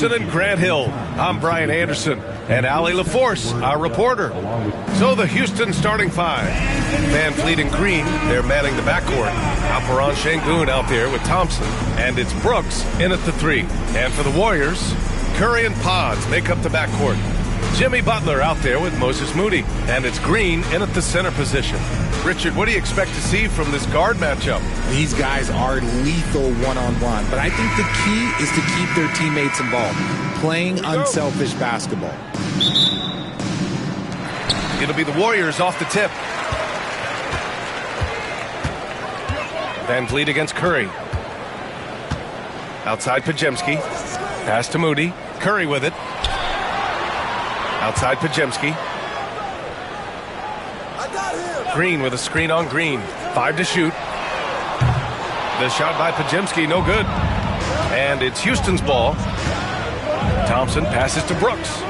Anderson and Grant Hill. I'm Brian Anderson, and Allie LaForce, our reporter. So the Houston starting five. Van Fleet and Green, they're manning the backcourt. Alperon Şengün out there with Thompson, and it's Brooks in at the three. And for the Warriors, Curry and Pods make up the backcourt. Jimmy Butler out there with Moses Moody, and it's Green in at the center position. Richard, what do you expect to see from this guard matchup? These guys are lethal one-on-one, but I think the key is to keep their teammates involved, playing unselfish basketball. It'll be the Warriors off the tip. Van Vliet against Curry. Outside Podziemski. Pass to Moody. Curry with it. Outside Podziemski. Green with a screen on Green. 5 to shoot. The shot by Podziemski, no good. And it's Houston's ball. Thompson passes to Brooks.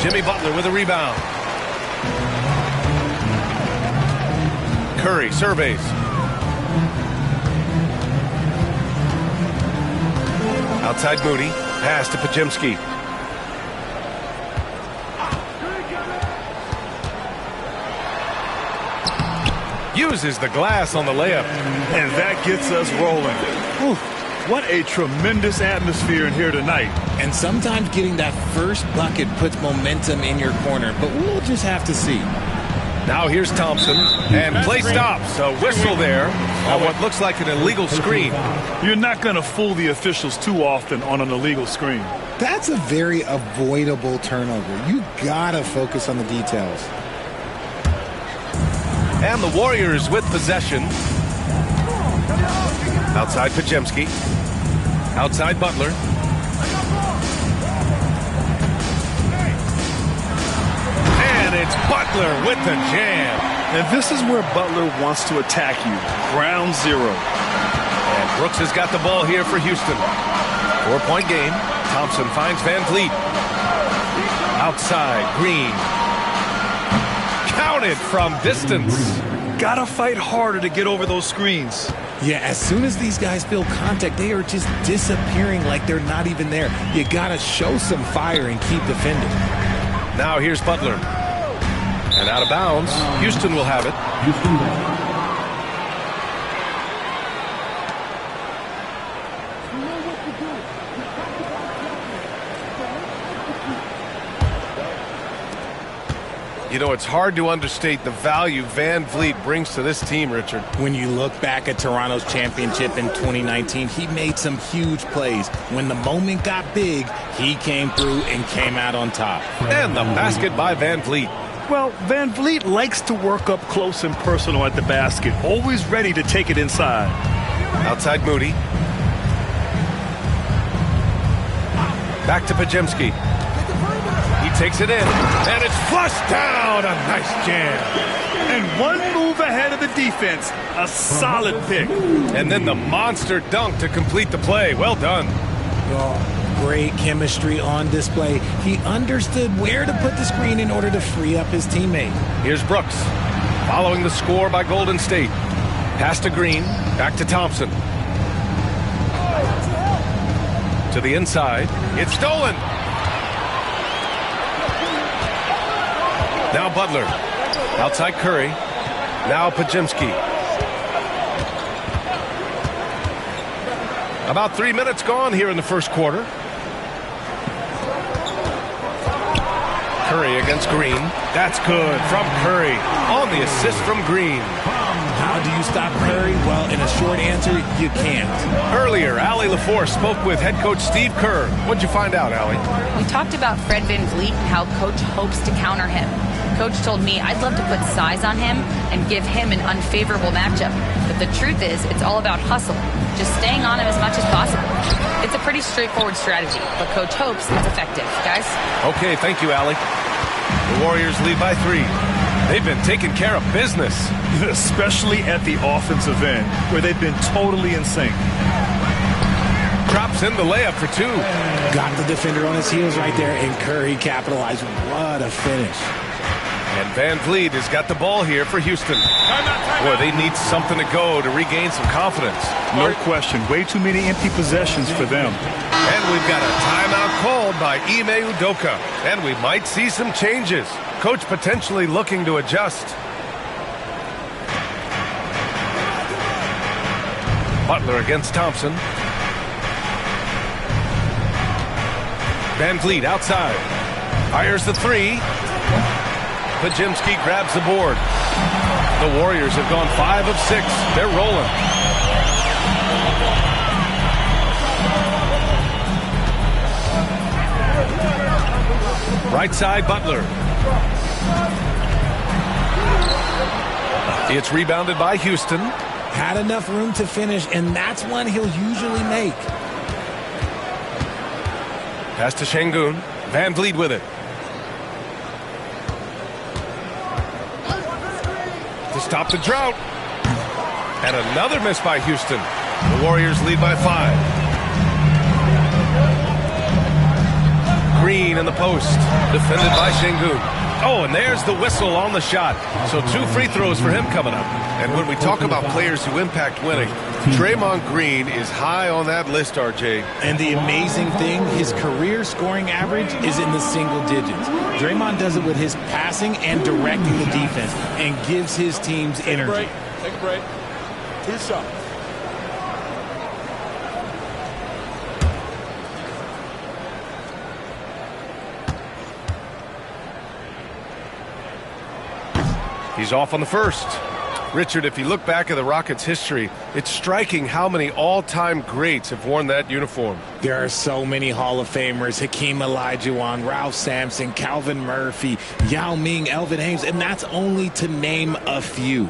Jimmy Butler with a rebound. Curry surveys. Outside Moody. Pass to Podziemski. Uses the glass on the layup. And that gets us rolling. Whew, what a tremendous atmosphere in here tonight. And sometimes getting that first bucket puts momentum in your corner, but we'll just have to see. Now here's Thompson, and play stops. A whistle there on what looks like an illegal screen. You're not going to fool the officials too often on an illegal screen. That's a very avoidable turnover. You gotta focus on the details. And the Warriors with possession. Outside Podziemski. Outside Butler. And it's Butler with the jam. And this is where Butler wants to attack you. Ground zero. And Brooks has got the ball here for Houston. 4-point game. Thompson finds Van Vliet. Outside, Green. Counted from distance. Gotta fight harder to get over those screens. Yeah, as soon as these guys feel contact, they are just disappearing like they're not even there. You gotta show some fire and keep defending. Now here's Butler. And out of bounds. Houston will have it. You know, it's hard to understate the value Van Vliet brings to this team, Richard. When you look back at Toronto's championship in 2019, he made some huge plays. When the moment got big, he came through and came out on top. And the basket by Van Vliet. Well, Van Vliet likes to work up close and personal at the basket, always ready to take it inside. Outside Moody. Back to Podziemski. He takes it in, and it's flushed down. A nice jam. And one move ahead of the defense. A solid pick. And then the monster dunk to complete the play. Well done. Oh, great chemistry on display. He understood where to put the screen in order to free up his teammate. Here's Brooks, following the score by Golden State. Pass to Green, back to Thompson. To the inside. It's stolen. Now Butler. Outside Curry. Now Podziemski. About 3 minutes gone here in the first quarter. Curry against Green. That's good from Curry. On the assist from Green. How do you stop Curry? Well, in a short answer, you can't. Earlier, Allie LaForce spoke with head coach Steve Kerr. What'd you find out, Allie? We talked about Fred Van Vliet and how Coach hopes to counter him. Coach told me I'd love to put size on him and give him an unfavorable matchup. But the truth is, it's all about hustle. Just staying on him as much as possible. It's a pretty straightforward strategy, but Coach hopes it's effective. Guys? Okay, thank you, Allie. The Warriors lead by 3. They've been taking care of business. Especially at the offensive end, where they've been totally in sync. Drops in the layup for 2. Got the defender on his heels right there, and Curry capitalized. What a finish. And Van Vliet has got the ball here for Houston. Boy, they need something to go to regain some confidence. No question. Way too many empty possessions for them. And we've got a timeout called by Ime Udoka. And we might see some changes. Coach potentially looking to adjust. Butler against Thompson. Van Vliet outside. Fires the three. Pajemski grabs the board. The Warriors have gone 5 of 6. They're rolling. Right side, Butler. It's rebounded by Houston. Had enough room to finish, and that's one he'll usually make. Pass to Şengün. Van Vliet with it. To stop the drought. And another miss by Houston. The Warriors lead by 5. Green in the post. Defended by Şengün. Oh, and there's the whistle on the shot. So 2 free throws for him coming up. And when we talk about players who impact winning, Draymond Green is high on that list, RJ. And the amazing thing, his career scoring average is in the single digits. Draymond does it with his passing and directing the defense and gives his teams energy. Take a break. 2 shots. He's off on the first. Richard, if you look back at the Rockets' history, it's striking how many all-time greats have worn that uniform. There are so many Hall of Famers: Hakeem Olajuwon, Ralph Sampson, Calvin Murphy, Yao Ming, Elvin Hayes, and that's only to name a few.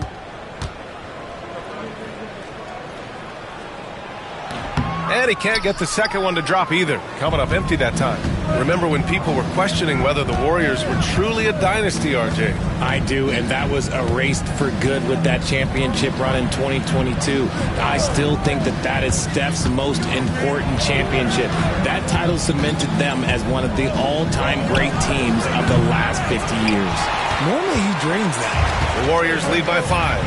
And he can't get the second one to drop either. Coming up empty that time. Remember when people were questioning whether the Warriors were truly a dynasty, RJ? I do, and that was erased for good with that championship run in 2022. I still think that is Steph's most important championship. That title cemented them as one of the all-time great teams of the last 50 years. Normally he drains that. The Warriors lead by 5.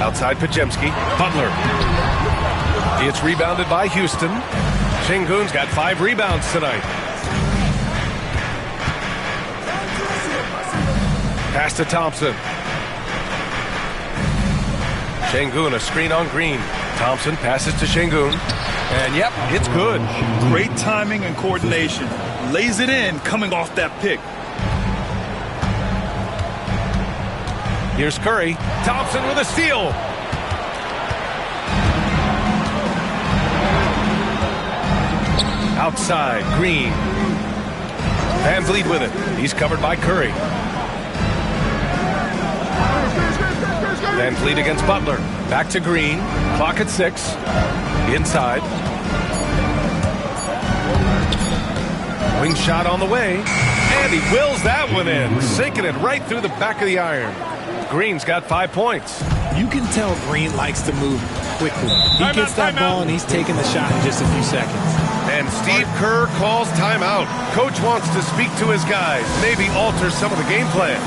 Outside Pajemski. Butler. It's rebounded by Houston. Şengün's got 5 rebounds tonight. Pass to Thompson. Şengün, a screen on Green. Thompson passes to Şengün. And yep, it's good. Great timing and coordination. Lays it in coming off that pick. Here's Curry. Thompson with a steal. Outside, Green. Van Vliet with it. He's covered by Curry. Van Vliet against Butler. Back to Green. Clock at 6. Inside. Wing shot on the way. And he wills that one in. Sinking it right through the back of the iron. Green's got 5 points. You can tell Green likes to move quickly. He gets that ball and he's taking the shot in just a few seconds. And Steve Kerr calls timeout. Coach wants to speak to his guys, maybe alter some of the game plan.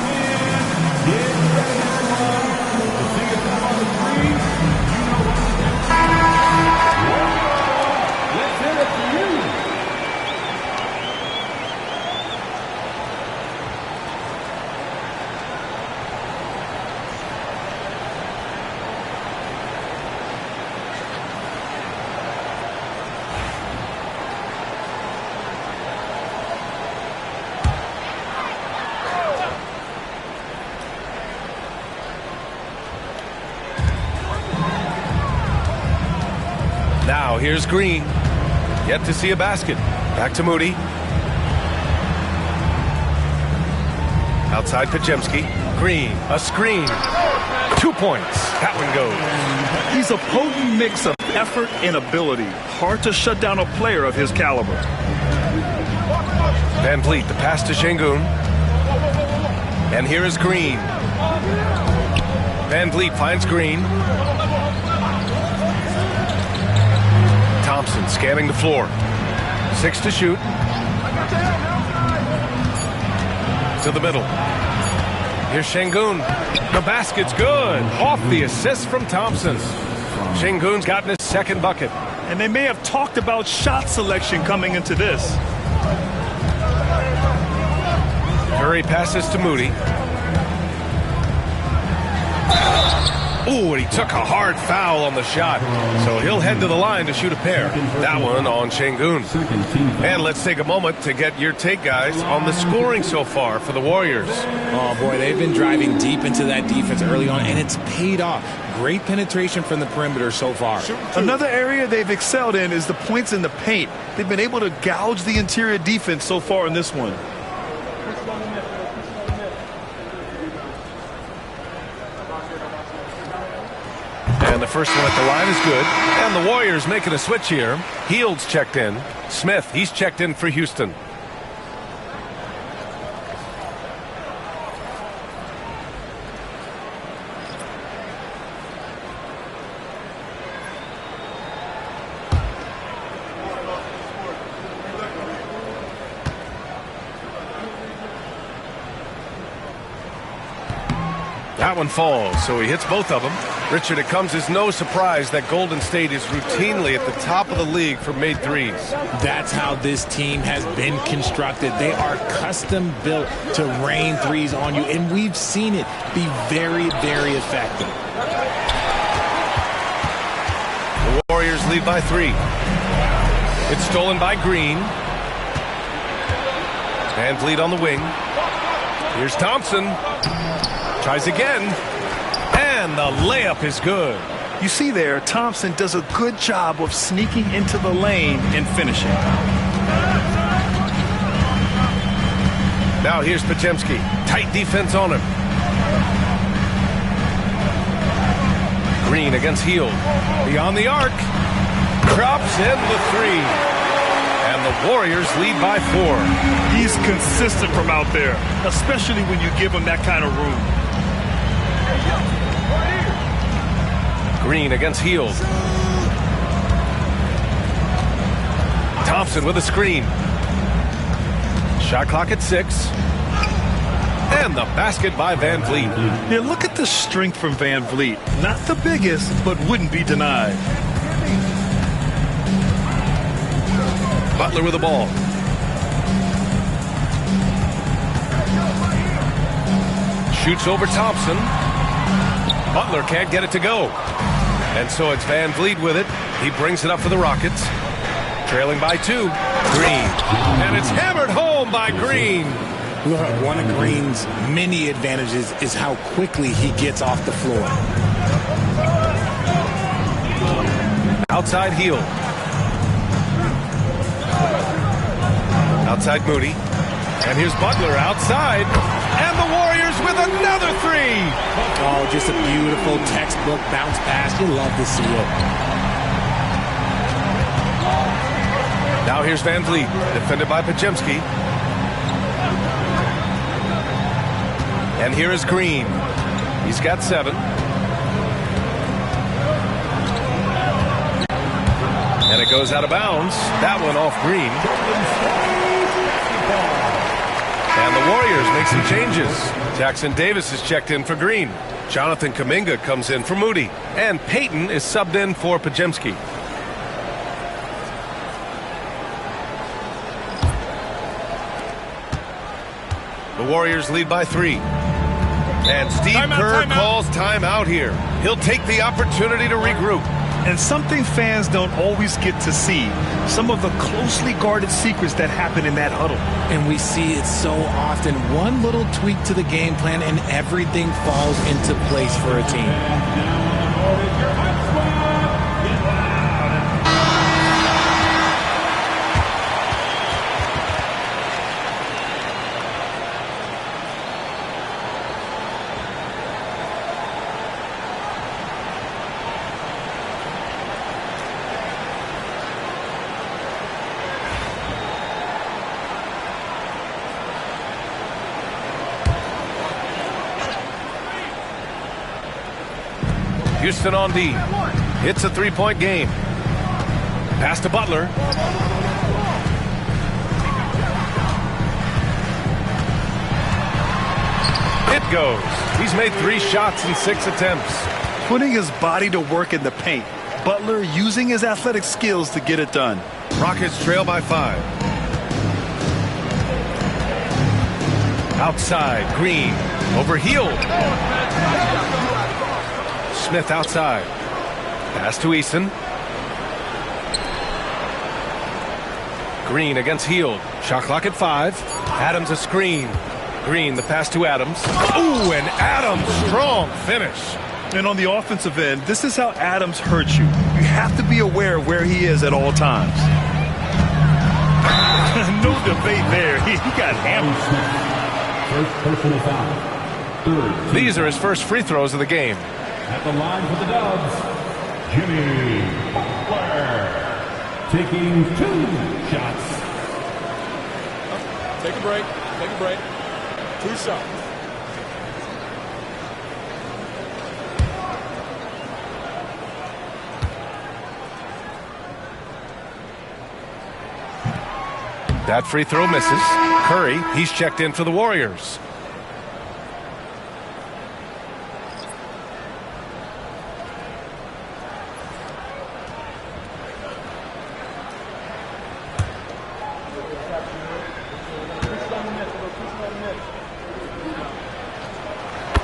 Now here's Green. Yet to see a basket. Back to Moody. Outside Pajemski. Green. A screen. 2 points. That one goes. He's a potent mix of effort and ability. Hard to shut down a player of his caliber. Van Vliet, the pass to Şengün. And here is Green. Van Vliet finds Green. Thompson scanning the floor. 6 to shoot. To the middle. Here's Şengün. The basket's good. Off the assist from Thompson. Şengün's gotten his second bucket. And they may have talked about shot selection coming into this. Curry passes to Moody. Ooh, and he took a hard foul on the shot. So he'll head to the line to shoot a pair. That one on Şengün. And let's take a moment to get your take, guys, on the scoring so far for the Warriors. Oh, boy, they've been driving deep into that defense early on, and it's paid off. Great penetration from the perimeter so far. Another area they've excelled in is the points in the paint. They've been able to gouge the interior defense so far in this one. And the first one at the line is good. And the Warriors making a switch here. Hield's checked in. Smith, he's checked in for Houston. That one falls, so he hits both of them. Richard, it comes as no surprise that Golden State is routinely at the top of the league for made threes. That's how this team has been constructed. They are custom built to rain threes on you, and we've seen it be very, very effective. The Warriors lead by 3. It's stolen by Green. Van Vliet on the wing. Here's Thompson. Tries again. And the layup is good. You see there, Thompson does a good job of sneaking into the lane and finishing. Now here's Podziemski. Tight defense on him. Green against Hield. Beyond the arc. Drops in the 3. And the Warriors lead by 4. He's consistent from out there, especially when you give him that kind of room. Green against Hield. Thompson with a screen. Shot clock at 6. And the basket by Van Vliet. Yeah, look at the strength from Van Vliet. Not the biggest, but wouldn't be denied. Butler with the ball. Shoots over Thompson. Butler can't get it to go. And so it's Van Vliet with it. He brings it up for the Rockets. Trailing by 2. Green. And it's hammered home by Green. One of Green's many advantages is how quickly he gets off the floor. Outside Hield. Outside Moody. And here's Butler outside. And the Warriors with another 3. Oh, just a beautiful textbook bounce pass. You love to see it. Now here's Van Vliet, defended by Podziemski. And here is Green. He's got 7. And it goes out of bounds. That one off Green. And the Warriors make some changes. Jackson Davis is checked in for Green. Jonathan Kuminga comes in for Moody. And Payton is subbed in for Podziemski. The Warriors lead by 3. And Steve Kerr calls timeout here. He'll take the opportunity to regroup. And something fans don't always get to see, some of the closely guarded secrets that happen in that huddle. And we see it so often. One little tweak to the game plan and everything falls into place for a team. Houston on D. It's a 3-point game. Pass to Butler. It goes. He's made 3 shots in 6 attempts. Putting his body to work in the paint. Butler using his athletic skills to get it done. Rockets trail by 5. Outside, Green. Over Hield. Smith outside. Pass to Eason. Green against Hield. Shot clock at 5. Adams a screen. Green, the pass to Adams. Ooh, and Adams, strong finish. And on the offensive end, this is how Adams hurts you. You have to be aware of where he is at all times. No debate there. He got hammered. First personal foul. These are his first free throws of the game. At the line for the Dubs, Jimmy Butler. Taking 2 shots. Take a break. Take a break. 2 shots. That free throw misses. Curry, he's checked in for the Warriors.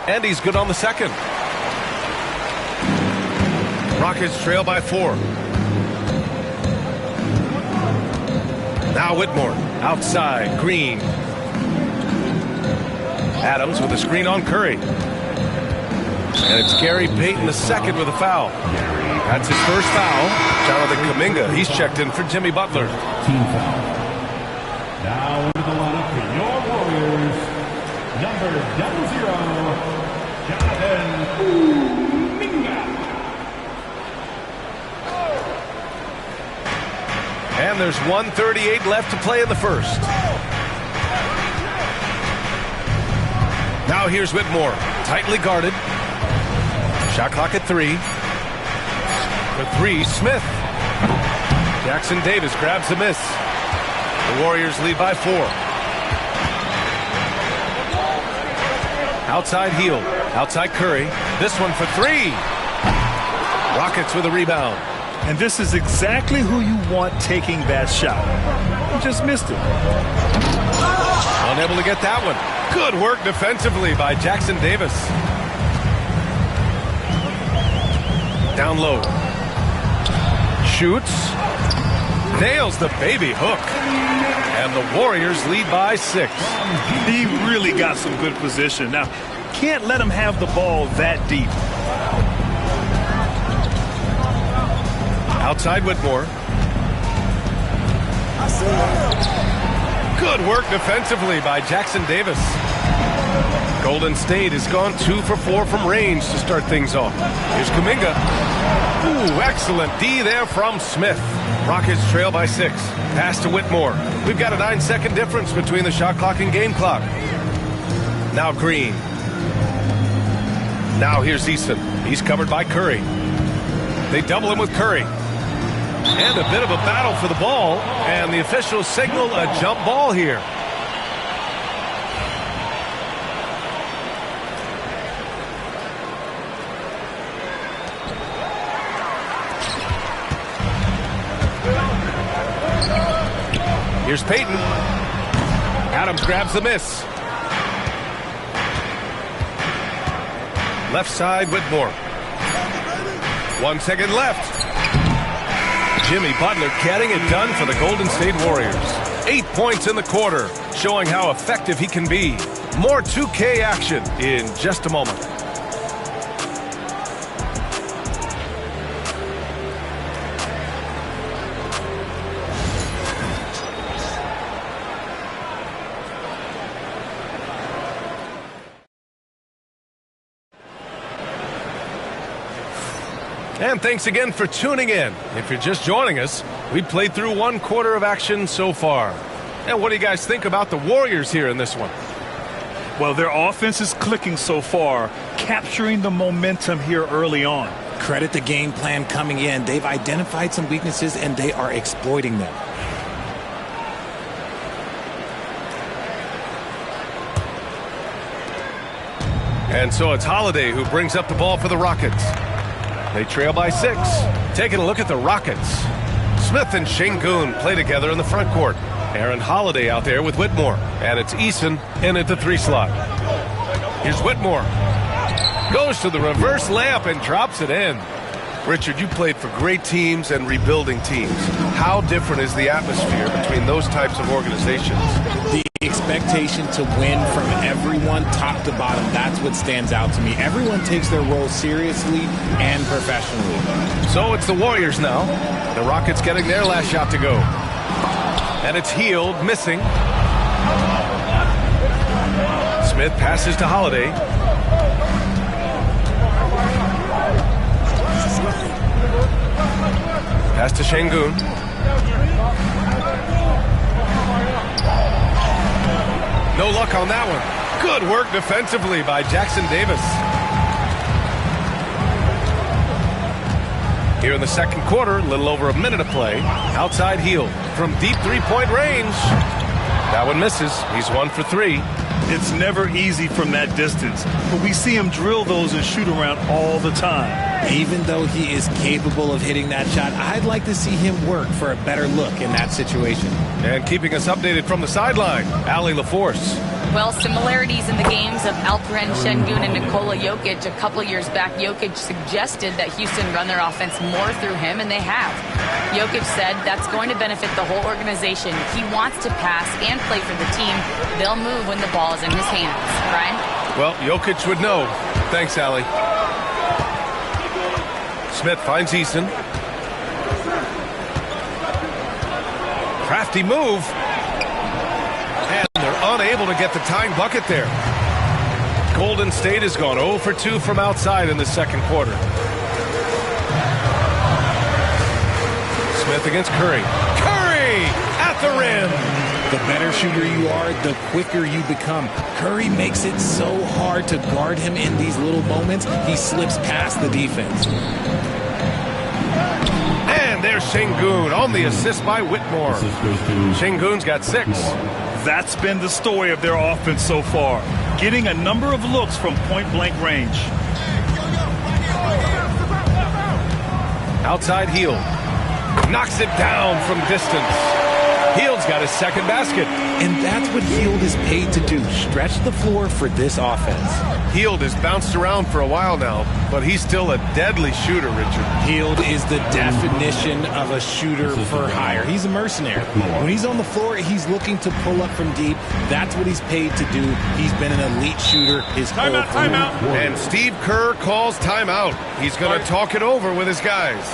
And he's good on the second. Rockets trail by 4. Now Whitmore, outside, Green. Adams with a screen on Curry. And it's Gary Payton II with a foul. That's his first foul. Jonathan Kuminga, he's checked in for Jimmy Butler. Team foul. Now into the lineup for your Warriors, number 00, Jonathan Kuminga. And there's 1:38 left to play in the first. Now here's Whitmore, tightly guarded. Shot clock at 3. For 3, Smith. Jackson Davis grabs the miss. The Warriors lead by 4. Outside Hield, outside Curry. This one for 3. Rockets with a rebound. And this is exactly who you want taking that shot. He just missed it. Unable to get that one. Good work defensively by Jackson Davis. Down low. Shoots. Nails the baby hook. And the Warriors lead by 6. He really got some good position. Now, can't let him have the ball that deep. Outside Whitmore. Good work defensively by Jackson Davis. Golden State has gone 2 for 4 from range to start things off. Here's Kuminga. Ooh, excellent D there from Smith. Rockets trail by 6. Pass to Whitmore. We've got a 9-second difference between the shot clock and game clock. Now Green. Now here's Eason. He's covered by Curry. They double him with Curry. And a bit of a battle for the ball, and the officials signal a jump ball here. Here's Payton. Adams grabs the miss. Left side, Whitmore. 1 second left. Jimmy Butler getting it done for the Golden State Warriors. 8 points in the quarter, showing how effective he can be. More 2K action in just a moment. And thanks again for tuning in. If you're just joining us, we played through 1 quarter of action so far. And what do you guys think about the Warriors here in this one? Well, their offense is clicking so far, capturing the momentum here early on. Credit the game plan coming in. They've identified some weaknesses, and they are exploiting them. And so it's Holiday who brings up the ball for the Rockets. They trail by 6. Taking a look at the Rockets. Smith and Şengün play together in the front court. Aaron Holiday out there with Whitmore. And it's Eason in at the 3 slot. Here's Whitmore. Goes to the reverse layup and drops it in. Richard, you played for great teams and rebuilding teams. How different is the atmosphere between those types of organizations? The expectation to win from everyone, top to bottom, that's what stands out to me. Everyone takes their role seriously and professionally. So it's the Warriors now. The Rockets getting their last shot to go. And it's Hield, missing. Smith passes to Holiday. Pass to Şengün. No luck on that one. Good work defensively by Jackson Davis. Here in the second quarter, a little over a minute of play. Outside Hield from deep three-point range. That one misses. He's 1 for 3. It's never easy from that distance, but we see him drill those and shoot around all the time. Even though he is capable of hitting that shot, I'd like to see him work for a better look in that situation. And keeping us updated from the sideline, Allie LaForce. Well, similarities in the games of Alperen Şengün and Nikola Jokic. A couple years back, Jokic suggested that Houston run their offense more through him, and they have. Jokic said that's going to benefit the whole organization. He wants to pass and play for the team. They'll move when the ball is in his hands. Brian? Well, Jokic would know. Thanks, Allie. Smith finds Eason. Crafty move. And they're unable to get the tying bucket there. Golden State has gone 0 for 2 from outside in the second quarter. Smith against Curry. Curry at the rim. The better shooter you are, the quicker you become. Curry makes it so hard to guard him in these little moments. He slips past the defense. And there's Şengün on the assist by Whitmore. Şengün's got 6. That's been the story of their offense so far, getting a number of looks from point-blank range. Outside Hield. Knocks it down from distance. Hield's got his second basket. And that's what Hield is paid to do, stretch the floor for this offense. Hield has bounced around for a while now, but he's still a deadly shooter, Richard. Hield is the definition of a shooter for hire. He's a mercenary. When he's on the floor, he's looking to pull up from deep. That's what he's paid to do. He's been an elite shooter his whole career. Timeout. And Steve Kerr calls timeout. He's going to talk it over with his guys.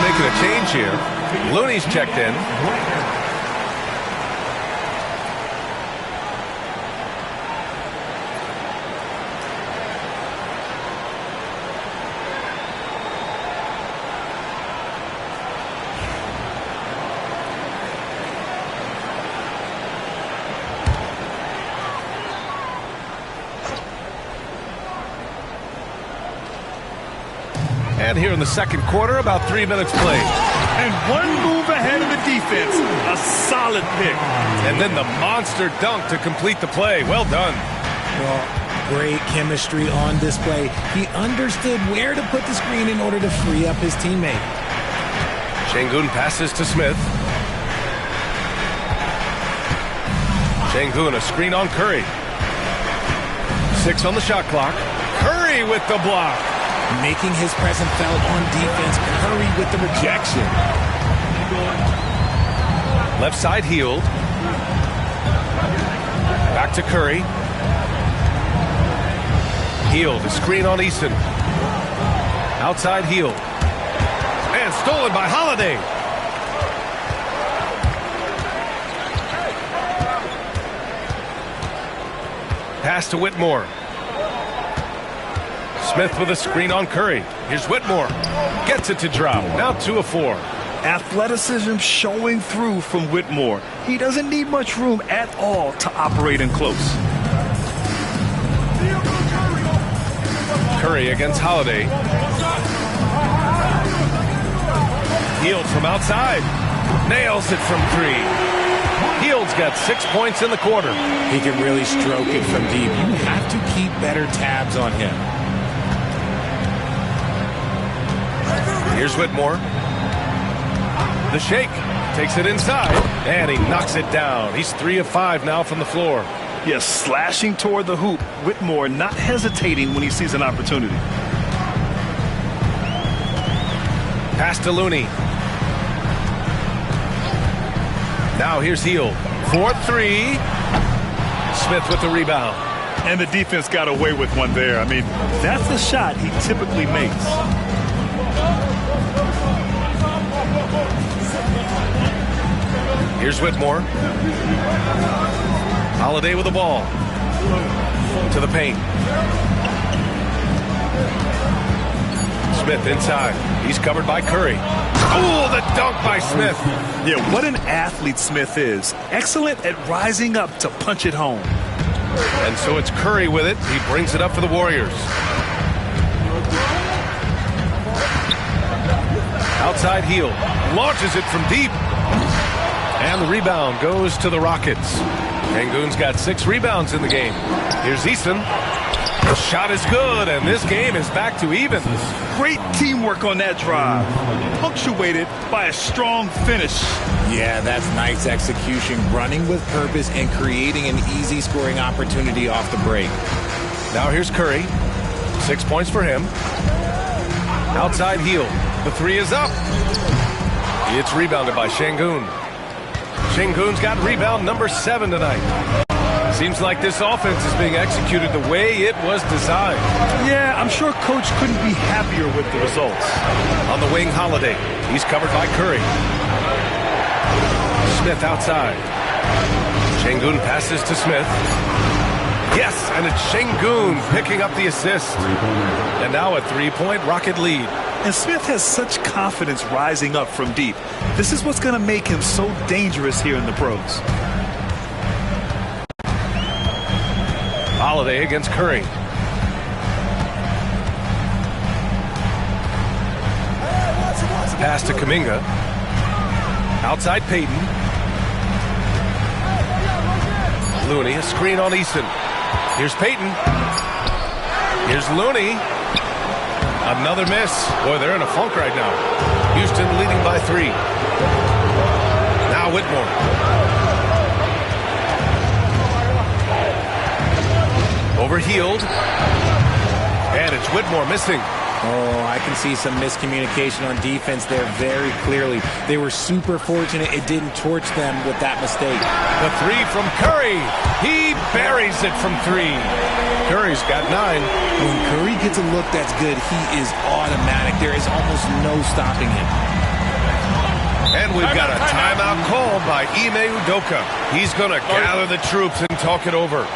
Making a change here. Looney's checked in. And here in the second quarter, about 3 minutes played. And one move ahead of the defense. A solid pick. And then the monster dunk to complete the play. Well done. Well, great chemistry on display. He understood where to put the screen in order to free up his teammate. Şengün passes to Smith. Şengün, a screen on Curry. 6 on the shot clock. Curry with the block. Making his presence felt on defense. Curry with the rejection. Left side Hield. Back to Curry. Hield, a screen on Eason. Outside Hield. And stolen by Holiday. Pass to Whitmore. Smith with a screen on Curry. Here's Whitmore. Gets it to drop. Now 2 of 4. Athleticism showing through from Whitmore. He doesn't need much room at all to operate in close. Curry against Holiday. Hield from outside. Nails it from 3. Hield's got 6 points in the quarter. He can really stroke it from deep. You have to keep better tabs on him. Here's Whitmore. The shake. Takes it inside. And he knocks it down. He's 3 of 5 now from the floor. Yes, slashing toward the hoop. Whitmore not hesitating when he sees an opportunity. Pass to Looney. Now here's Hield. 4-3. Smith with the rebound. And the defense got away with one there. I mean, that's the shot he typically makes. Here's Whitmore. Holiday with the ball. To the paint. Smith inside. He's covered by Curry. Oh, the dunk by Smith. Yeah, what an athlete Smith is. Excellent at rising up to punch it home. And so it's Curry with it. He brings it up for the Warriors. Outside Hield. Launches it from deep. And the rebound goes to the Rockets. Şengün's got 6 rebounds in the game. Here's Easton. The shot is good, and this game is back to even. Great teamwork on that drive. Punctuated by a strong finish. Yeah, that's nice execution. Running with purpose and creating an easy scoring opportunity off the break. Now here's Curry. 6 points for him. Outside Hield. The 3 is up. It's rebounded by Şengün. Şengün's got rebound number 7 tonight. Seems like this offense is being executed the way it was designed. Yeah, I'm sure Coach couldn't be happier with the results. On the wing, Holiday. He's covered by Curry. Smith outside. Şengün passes to Smith. Yes, and it's Şengün picking up the assist. And now a 3-point Rocket lead. And Smith has such confidence rising up from deep. This is what's going to make him so dangerous here in the pros. Holiday against Curry. Pass to Kuminga. Outside Payton. Looney, a screen on Easton. Here's Payton. Here's Looney. Another miss. Boy, they're in a funk right now. Houston leading by 3. Now Whitmore. Over Hield. And it's Whitmore missing. Oh, I can see some miscommunication on defense there very clearly. They were super fortunate it didn't torch them with that mistake. The 3 from Curry. He buries it from 3. Curry's got 9. When Curry gets a look that's good, he is automatic. There is almost no stopping him. And we've got a timeout called by Ime Udoka. He's going to gather the troops and talk it over.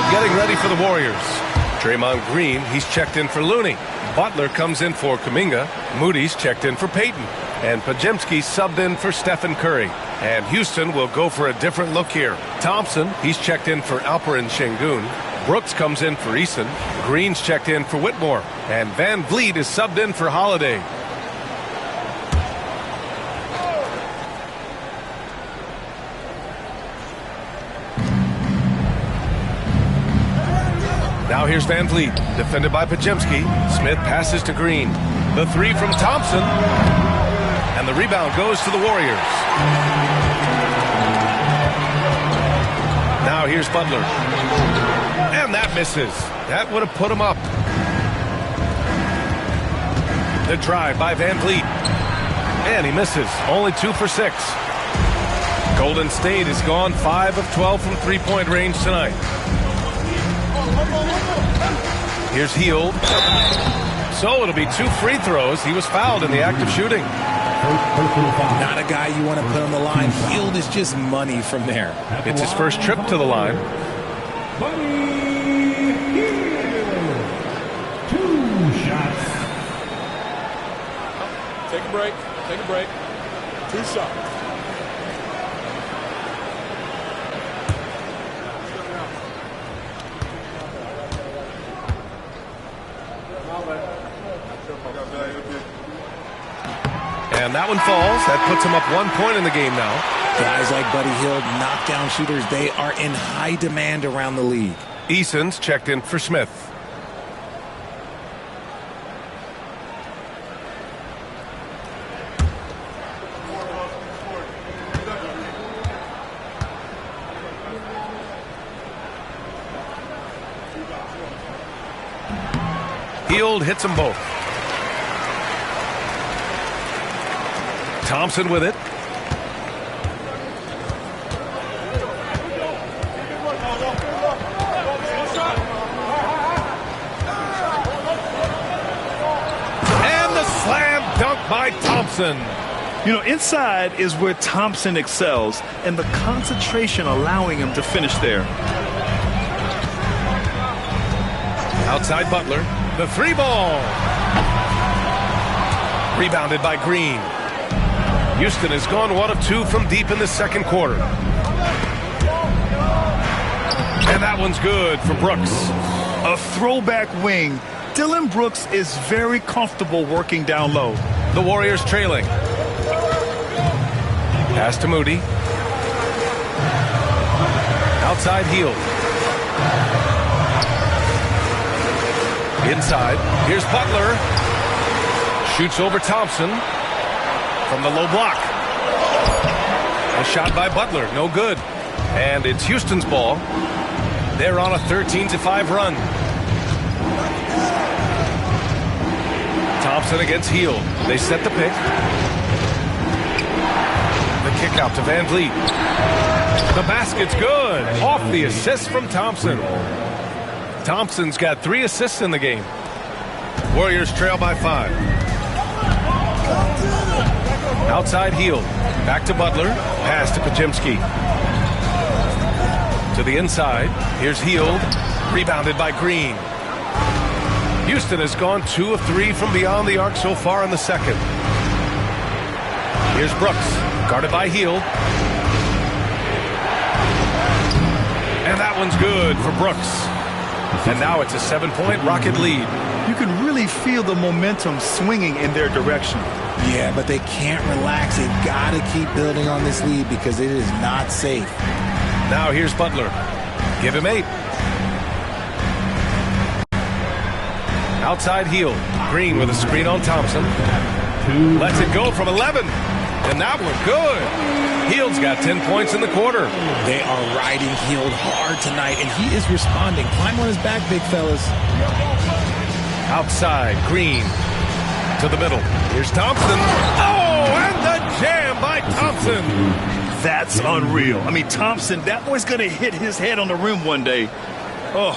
Getting ready for the Warriors. Draymond Green, he's checked in for Looney. Butler comes in for Kuminga. Moody's checked in for Payton. And Podziemski subbed in for Stephen Curry. And Houston will go for a different look here. Thompson, he's checked in for Alperen Şengün. Brooks comes in for Eason. Green's checked in for Whitmore. And Van Vliet is subbed in for Holiday. Now here's Van Vliet, defended by Podziemski. Smith passes to Green. The three from Thompson. And the rebound goes to the Warriors. Now here's Butler. And that misses. That would have put him up. The drive by Van Vliet. And he misses. Only 2 for 6. Golden State has gone 5 of 12 from three-point range tonight. Here's Hield. So it'll be 2 free throws. He was fouled in the act of shooting. Not a guy you want to put on the line. Hield is just money from there. It's his first trip to the line. 2 shots. Take a break. Take a break. 2 shots. And that one falls. That puts him up 1 point in the game now. Guys like Buddy Hield, knockdown shooters, they are in high demand around the league. Eason's checked in for Smith. Hield hits them both. Thompson with it. And the slam dunk by Thompson. You know, inside is where Thompson excels, and the concentration allowing him to finish there. Outside Butler. The 3-ball. Rebounded by Green. Houston has gone 1 of 2 from deep in the second quarter. And that one's good for Brooks. A throwback wing. Dylan Brooks is very comfortable working down low. The Warriors trailing. Pass to Moody. Outside Hield. Inside. Here's Butler. Shoots over Thompson. From the low block. A shot by Butler. No good. And it's Houston's ball. They're on a 13-5 run. Thompson against Hield. They set the pick. The kick out to Van Vliet. The basket's good. Off the assist from Thompson. Thompson's got 3 assists in the game. Warriors trail by 5. Outside Hield. Back to Butler. Pass to Podziemski. To the inside. Here's Hield. Rebounded by Green. Houston has gone 2 of 3 from beyond the arc so far in the second. Here's Brooks. Guarded by Hield. And that one's good for Brooks. And now it's a 7-point Rocket lead. You can really feel the momentum swinging in their direction. Yeah, but they can't relax. They've got to keep building on this lead because it is not safe. Now here's Butler. Give him 8. Outside Hield. Green with a screen on Thompson. Lets it go from 11. And that one good. Hield's got 10 points in the quarter. They are riding Hield hard tonight, and he is responding. Climb on his back, big fellas. Outside, Green to the middle. Here's Thompson. Oh, and the jam by Thompson. That's unreal. I mean, Thompson, that boy's going to hit his head on the rim one day. Oh.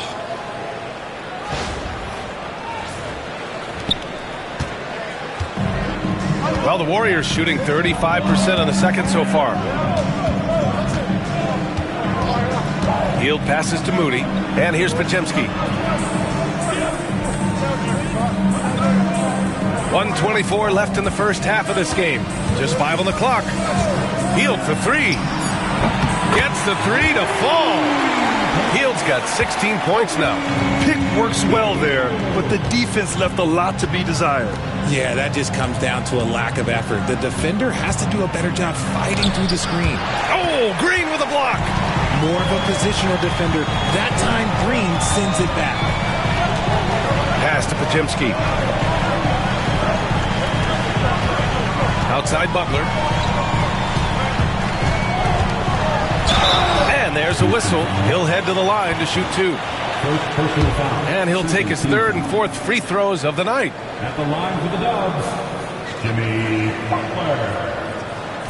Well, the Warriors shooting 35% in the second so far. Hield passes to Moody. And here's Podziemski. 1:24 left in the first half of this game. Just 5 on the clock. Hield for 3. Gets the 3 to fall. Hield's got 16 points now. Pick works well there, but the defense left a lot to be desired. Yeah, that just comes down to a lack of effort. The defender has to do a better job fighting through the screen. Oh, Green with a block. More of a positional defender. That time, Green sends it back. Pass to Pajemski. Outside Butler. And there's a whistle. He'll head to the line to shoot 2. And he'll take his 3rd and 4th free throws of the night. At the line for the Dubs, Jimmy Butler,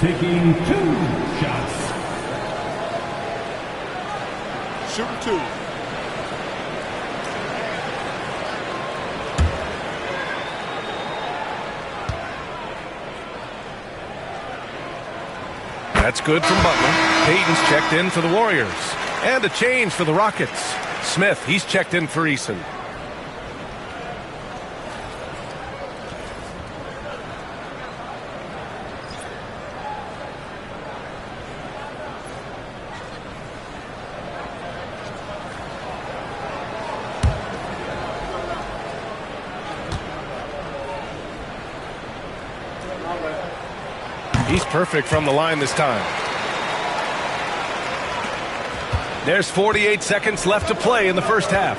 taking 2 shots. Shooting 2. That's good from Butler. Payton's checked in for the Warriors. And a change for the Rockets. Smith, he's checked in for Eason. He's perfect from the line this time. There's 48 seconds left to play in the first half.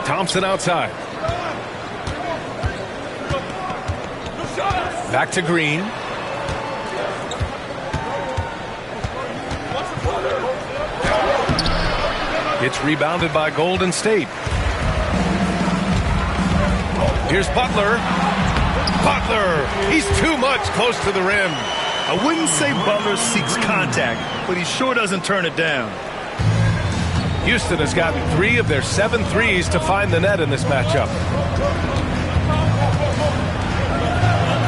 Thompson outside. Back to Green. It's rebounded by Golden State. Here's Butler. Butler, he's too much close to the rim. I wouldn't say Butler seeks contact, but he sure doesn't turn it down. Houston has gotten 3 of their 7 threes to find the net in this matchup.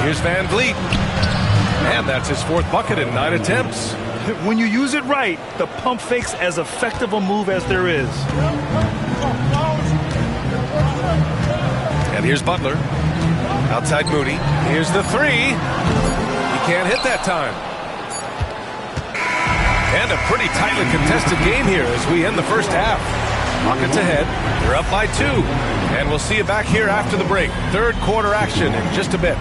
Here's Van Vliet. And that's his 4th bucket in 9 attempts. When you use it right, the pump fake's as effective a move as there is. And here's Butler. Outside Moody. Here's the 3. He can't hit that time. And a pretty tightly contested game here as we end the first half. Rockets ahead. They're up by 2. And we'll see you back here after the break. 3rd quarter action in just a bit.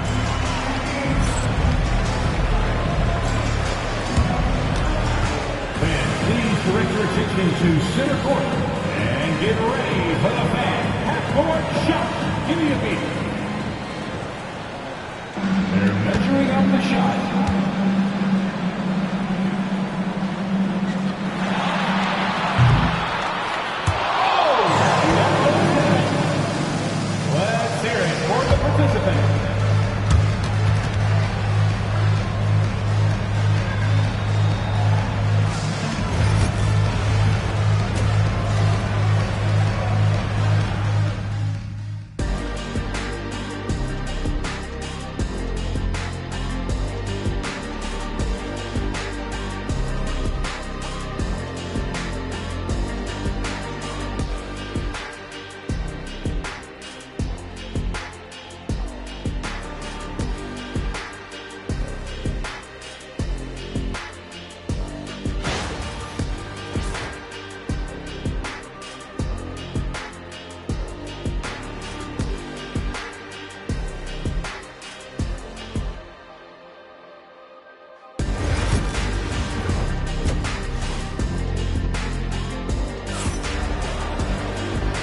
Please direct your attention to center court and get ready for the fan half-court shot. Give me a beat. They're measuring up the shot. Let's hear it for the participants.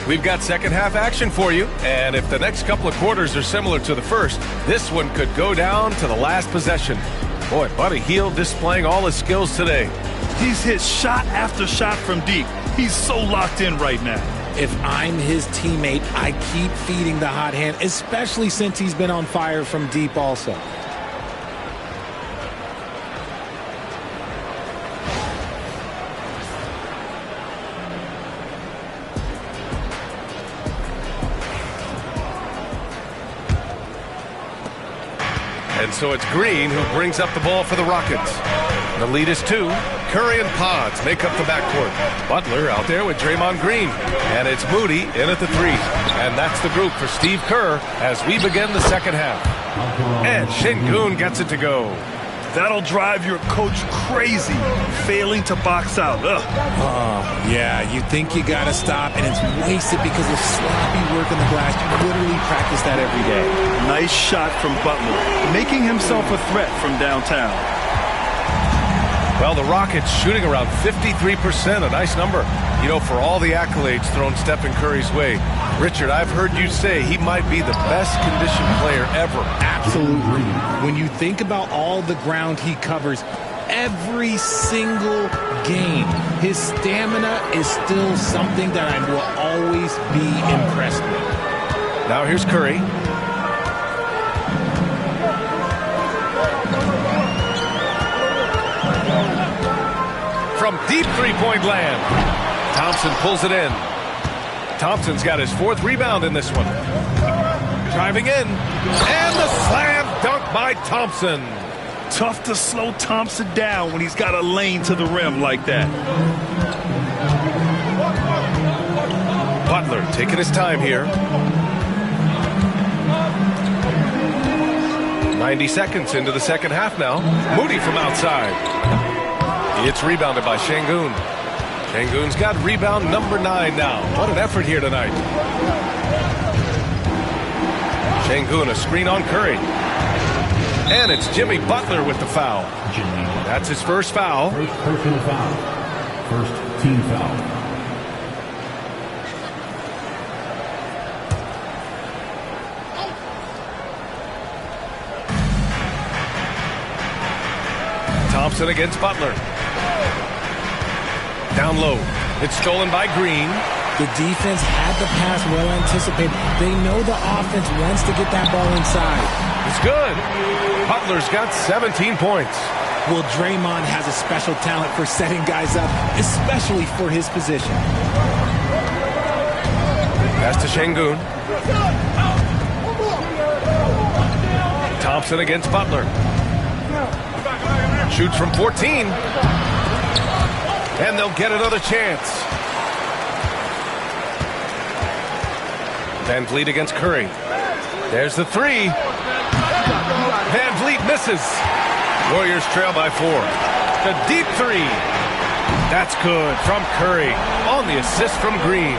We've got second half action for you, and if the next couple of quarters are similar to the first, this one could go down to the last possession. Boy, Buddy Hield displaying all his skills today. He's hit shot after shot from deep. He's so locked in right now. If I'm his teammate, I keep feeding the hot hand, especially since he's been on fire from deep also. And so it's Green who brings up the ball for the Rockets. The lead is 2. Curry and Pods make up the backcourt. Butler out there with Draymond Green. And it's Moody in at the 3. And that's the group for Steve Kerr as we begin the second half. And Şengün gets it to go. That'll drive your coach crazy, failing to box out. Yeah, you think you got to stop, and it's wasted because of sloppy work on the glass. You literally practice that every day. Nice shot from Butler, making himself a threat from downtown. Well, the Rockets shooting around 53%, a nice number. You know, for all the accolades thrown Stephen Curry's way, Richard, I've heard you say he might be the best conditioned player ever. Absolutely. When you think about all the ground he covers every single game, his stamina is still something that I will always be impressed with. Now here's Curry. From deep three-point land. Thompson pulls it in. Thompson's got his 4th rebound in this one. Driving in. And the slam dunk by Thompson. Tough to slow Thompson down when he's got a lane to the rim like that. Butler taking his time here. 90 seconds into the second half now. Moody from outside. It's rebounded by Şengün. Şengün's got rebound number 9 now. What an effort here tonight. Şengün, a screen on Curry. And it's Jimmy Butler with the foul. That's his first foul. First personal foul. First team foul. Thompson against Butler. Down low. It's stolen by Green. The defense had the pass well anticipated. They know the offense wants to get that ball inside. It's good. Butler's got 17 points. Well, Draymond has a special talent for setting guys up, especially for his position. Pass to Şengün. Thompson against Butler. Shoots from 14. And they'll get another chance. Van Vliet against Curry. There's the 3. Van Vliet misses. Warriors trail by 4. The deep 3. That's good from Curry on the assist from Green.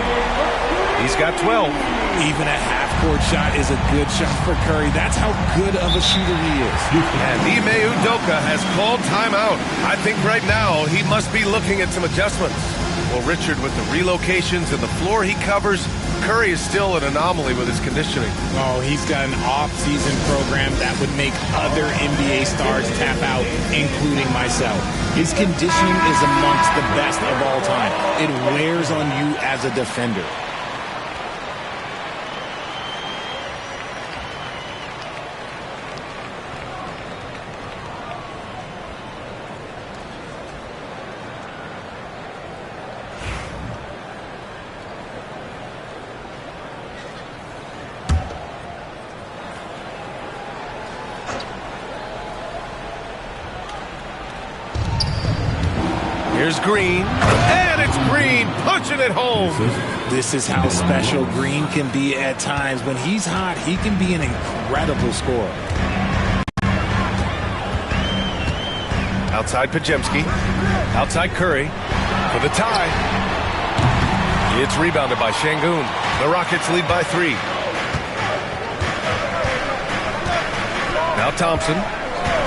He's got 12. Even a half-court shot is a good shot for Curry. That's how good of a shooter he is. And Ime Udoka has called timeout. I think right now he must be looking at some adjustments. Well, Richard, with the relocations and the floor he covers, Curry is still an anomaly with his conditioning. Oh, he's got an off-season program that would make other NBA stars tap out, including myself. His conditioning is amongst the best of all time. It wears on you as a defender. Here's Green, and it's Green punching it home. This is how special Green can be at times. When he's hot, he can be an incredible scorer. Outside Podziemski, outside Curry for the tie. It's rebounded by Şengün. The Rockets lead by 3. Now Thompson,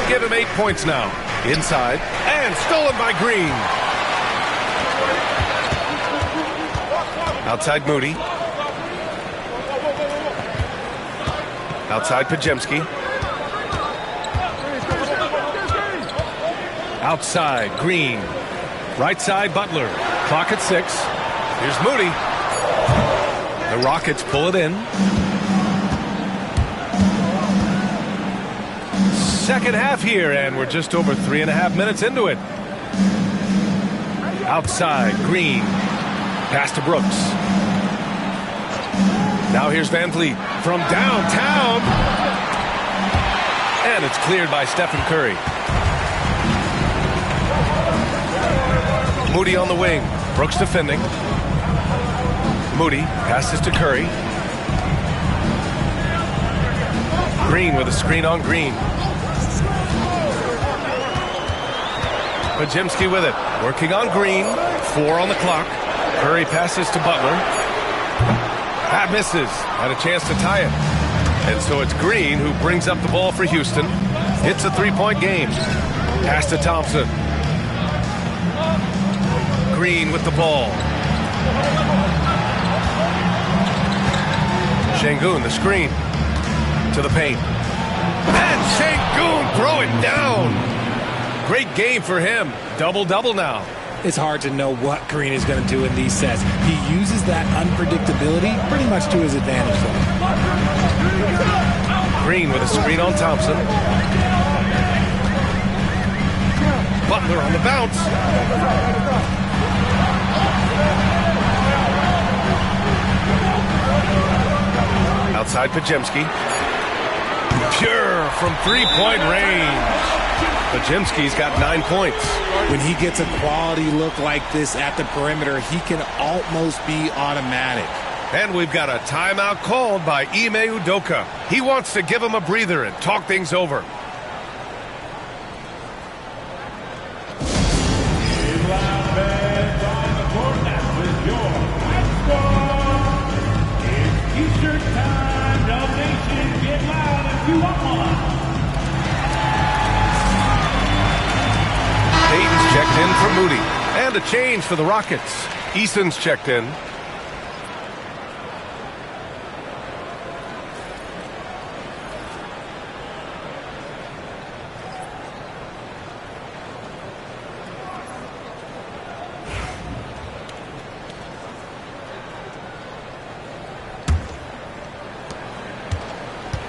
give him 8 points now. Inside, and stolen by Green. Outside Moody. Outside Podziemski. Outside Green. Right side Butler. Clock at 6. Here's Moody. The Rockets pull it in. Second half here, and we're just over 3.5 minutes into it. Outside, Green. Pass to Brooks. Now here's Van Vliet from downtown. And And it's cleared by Stephen Curry. Moody on the wing. Brooks defending. Moody passes to Curry. Green with a screen on Green. Podziemski with it. Working on Green. 4 on the clock. Curry passes to Butler. That misses. Had a chance to tie it. And so it's Green who brings up the ball for Houston. It's a 3-point game. Pass to Thompson. Green with the ball. Şengün, the screen. To the paint. And Şengün throw it down. Great game for him. Double-double now. It's hard to know what Green is going to do in these sets. He uses that unpredictability pretty much to his advantage, though. Green with a screen on Thompson. Butler on the bounce. Outside Podziemski. Pure from three-point range. Podziemski's got 9 points. When he gets a quality look like this at the perimeter, he can almost be automatic. And we've got a timeout called by Ime Udoka. He wants to give him a breather and talk things over. T-shirt time, Dub Nation, get loud if you want one. Payton's checked in for Moody. And a change for the Rockets. Eason's checked in.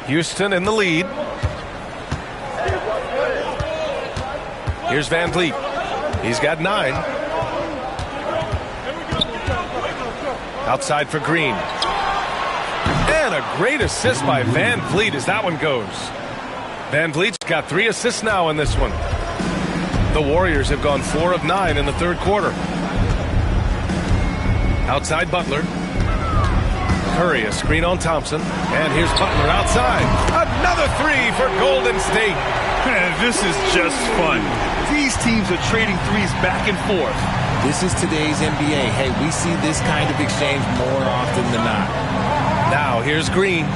Houston in the lead. Here's Van Vliet. He's got 9. Outside for Green. And a great assist by Van Vliet as that one goes. Van Vliet's got 3 assists now in this one. The Warriors have gone 4 of 9 in the third quarter. Outside Butler. Curry, a screen on Thompson. And here's Butler outside. Another 3 for Golden State. Man, this is just fun. These teams are trading threes back and forth. This is today's NBA. Hey, we see this kind of exchange more often than not. Now here's Green.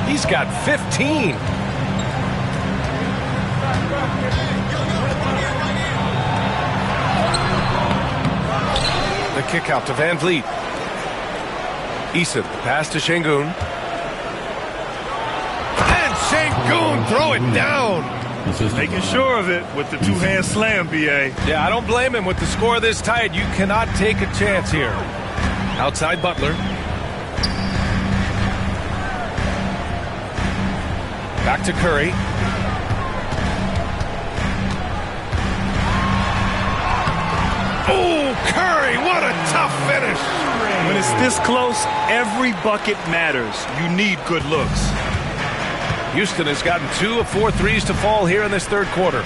He's got 15. The kick out to Van Vliet. Eason, pass to Şengün. And Şengün throw it down. Making sure of it with the two-hand slam, B.A. Yeah, I don't blame him. With the score this tight, you cannot take a chance here. Outside Butler. Back to Curry. Oh, Curry, what a tough finish. When it's this close, every bucket matters. You need good looks. Houston has gotten 2 of 4 threes to fall here in this third quarter.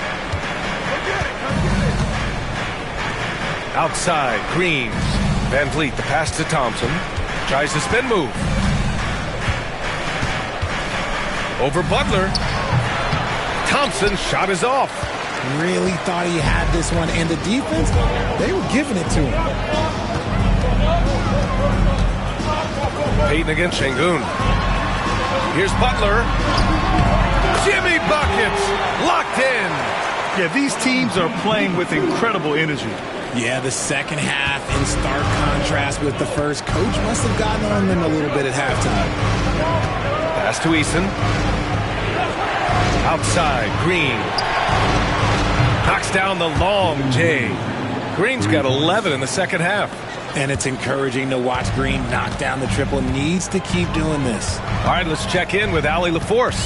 Outside, Green. Van Vliet, the pass to Thompson. Tries the spin move. Over Butler. Thompson's shot is off. Really thought he had this one, and the defense, they were giving it to him. Payton against Şengün. Here's Butler. Jimmy buckets. Locked in. Yeah, these teams are playing with incredible energy. Yeah, the second half in stark contrast with the first. Coach must have gotten on them a little bit at halftime. Pass to Eason. Outside, Green. Knocks down the long J. Green's got 11 in the second half. And it's encouraging to watch Green knock down the triple. Needs to keep doing this. All right, let's check in with Allie LaForce.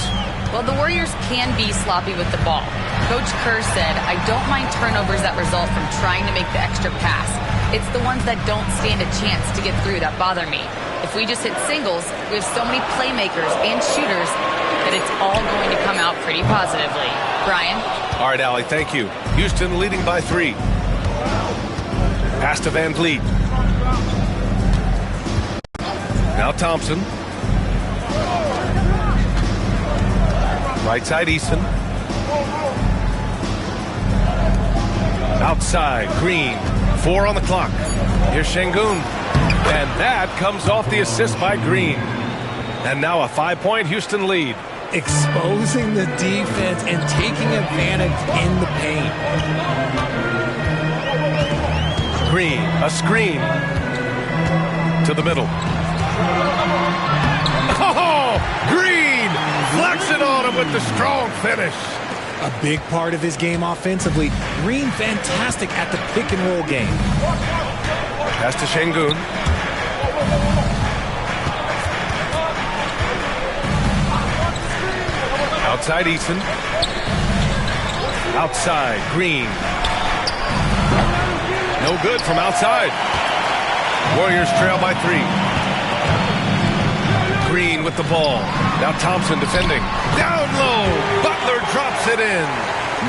Well, the Warriors can be sloppy with the ball. Coach Kerr said, I don't mind turnovers that result from trying to make the extra pass. It's the ones that don't stand a chance to get through that bother me. If we just hit singles, we have so many playmakers and shooters that it's all going to come out pretty positively. Brian? All right, Allie, thank you. Houston leading by 3. Pass to Van Vliet. Now Thompson. Right side, Eason. Outside, Green. 4 on the clock. Here's Şengün. And that comes off the assist by Green. And now a 5-point Houston lead. Exposing the defense and taking advantage in the paint. Green, a screen. To the middle. Oh, Green! Flexing on him with the strong finish. A big part of his game offensively. Green fantastic at the pick and roll game. Pass to Şengün. Outside Eason. Outside Green. No good from outside. Warriors trail by 3. Green with the ball. Now Thompson defending. Down low. Butler drops it in.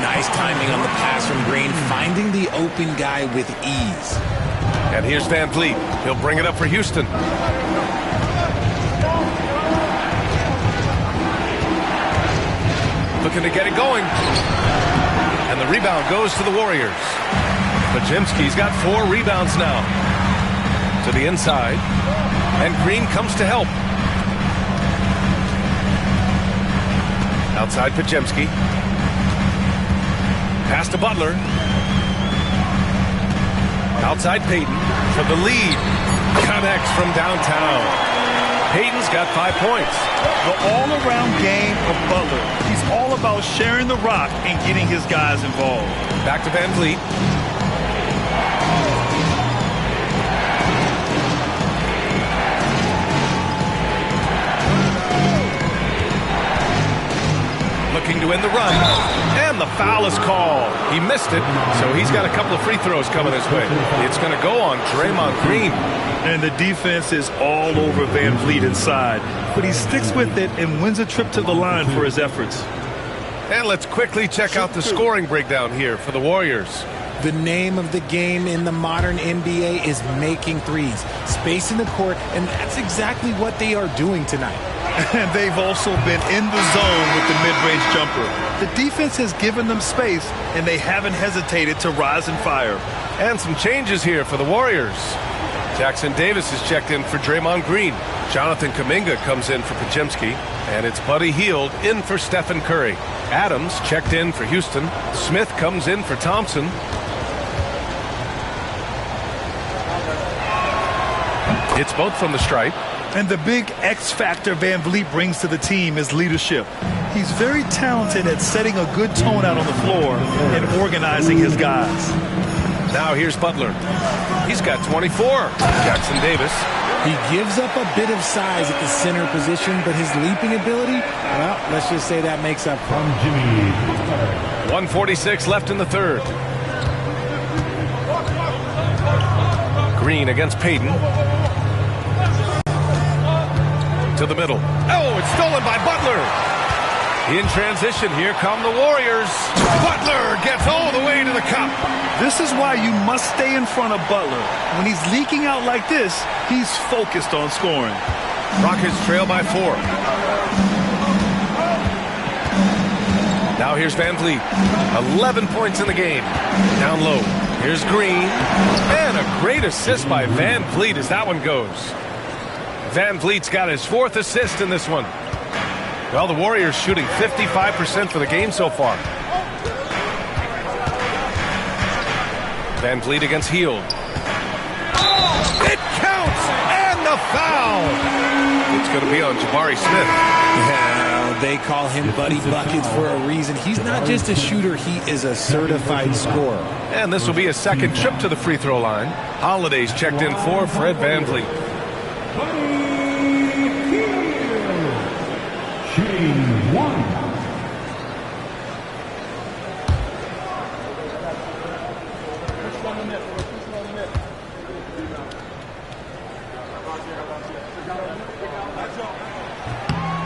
Nice timing on the pass from Green, finding the open guy with ease. And here's Van Vliet. He'll bring it up for Houston. Looking to get it going. And the rebound goes to the Warriors. Podziemski's got 4 rebounds now. To the inside. And Green comes to help. Outside Podziemski. Pass to Butler. Outside Payton for the lead. Connects from downtown. Payton's got 5 points. The all-around game of Butler. He's all about sharing the rock and getting his guys involved. Back to Van Vliet. Looking to win the run. And the foul is called. He missed it, so he's got a couple of free throws coming his way. It's going to go on Draymond Green. And the defense is all over Van Vliet inside. But he sticks with it and wins a trip to the line for his efforts. And let's quickly check out the scoring breakdown here for the Warriors. The name of the game in the modern NBA is making threes, spacing the court, and that's exactly what they are doing tonight. And they've also been in the zone with the mid-range jumper. The defense has given them space, and they haven't hesitated to rise and fire. And some changes here for the Warriors. Jackson Davis is checked in for Draymond Green. Jonathan Kuminga comes in for Podziemski. And it's Buddy Hield in for Stephen Curry. Adams checked in for Houston. Smith comes in for Thompson. It's both from the stripe. And the big X factor Van Vliet brings to the team is leadership. He's very talented at setting a good tone out on the floor and organizing his guys. Now here's Butler. He's got 24. Jackson Davis. He gives up a bit of size at the center position, but his leaping ability, well, let's just say that makes up for him. 1:46 left in the third. Green against Payton. To the middle. Oh, it's stolen by Butler. In transition, here come the Warriors. Butler gets all the way to the cup. This is why you must stay in front of Butler. When he's leaking out like this, he's focused on scoring. Rockets trail by 4. Now here's Van Vliet. 11 points in the game. Down low. Here's Green. And a great assist by Van Vliet as that one goes. Van Vliet's got his 4th assist in this one. Well, the Warriors shooting 55% for the game so far. Van Vliet against Hield. It counts! And the foul! It's going to be on Jabari Smith. Yeah, they call him Buddy Buckets for a reason. He's not just a shooter, he is a certified scorer. And this will be a second trip to the free throw line. Holiday's checked in for Fred Van Vliet. Shooting 1.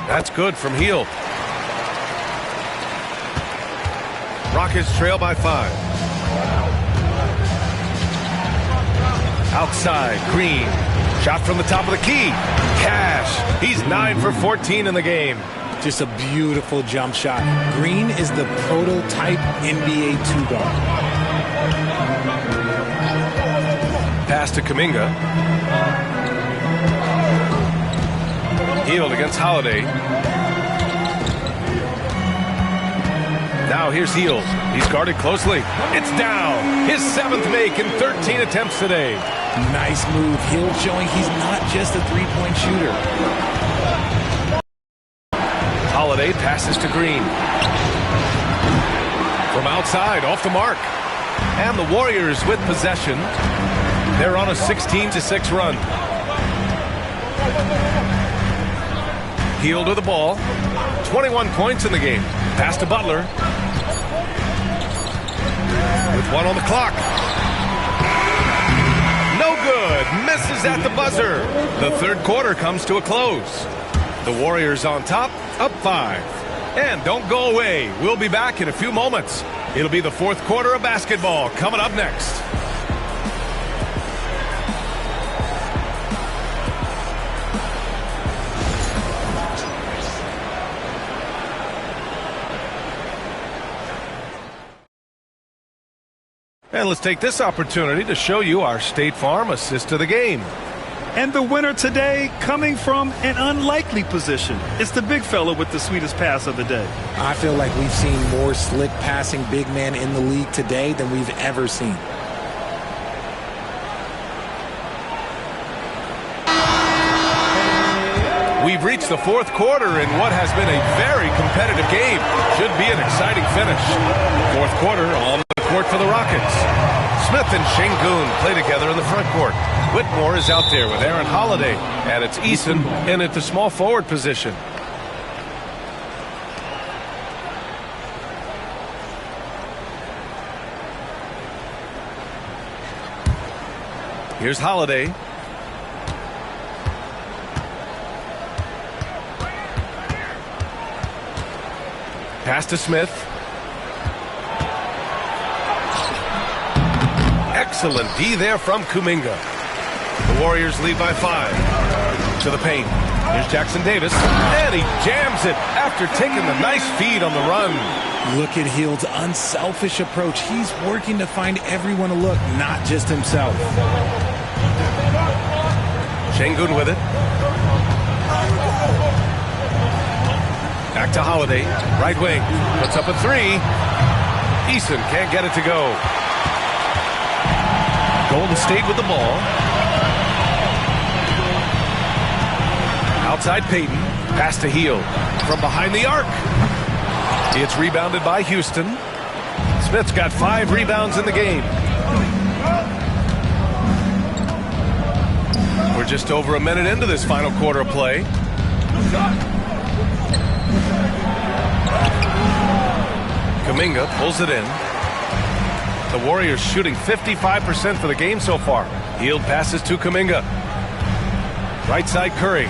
That's good from Hield. Rockets trail by 5. Outside, Green. Shot from the top of the key. Cash. He's 9 for 14 in the game. Just a beautiful jump shot. Green is the prototype NBA 2 guard. Pass to Kuminga. Hield against Holiday. Now here's Hield. He's guarded closely. It's down. His 7th make in 13 attempts today. Nice move. Hield showing he's not just a three-point shooter. Holiday passes to Green. From outside, off the mark. And the Warriors with possession. They're on a 16-6 run. Hield with the ball. 21 points in the game. Pass to Butler. With 1 on the clock. No good. Misses at the buzzer. The third quarter comes to a close. The Warriors on top, up 5. And don't go away. We'll be back in a few moments. It'll be the fourth quarter of basketball coming up next. And let's take this opportunity to show you our State Farm assist to the game. And the winner today coming from an unlikely position. It's the big fella with the sweetest pass of the day. I feel like we've seen more slick passing big men in the league today than we've ever seen. We've reached the fourth quarter in what has been a very competitive game. Should be an exciting finish. Fourth quarter on the court for the Rockets. Smith and Şengün play together in the front court. Whitmore is out there with Aaron Holiday, and it's Eason in at the small forward position. Here's Holiday. Pass to Smith. Excellent D there from Kuminga. The Warriors lead by 5. To the paint. Here's Jackson Davis. And he jams it after taking the nice feed on the run. Look at Hield's unselfish approach. He's working to find everyone to look, not just himself. Şengün with it. Back to Holiday. Right wing. Puts up a 3. Eason can't get it to go. Golden State with the ball. Outside Payton. Pass to Hield. From behind the arc. It's rebounded by Houston. Smith's got 5 rebounds in the game. We're just over a minute into this final quarter of play. Kuminga pulls it in. The Warriors shooting 55% for the game so far. Hield passes to Kuminga. Right side Curry.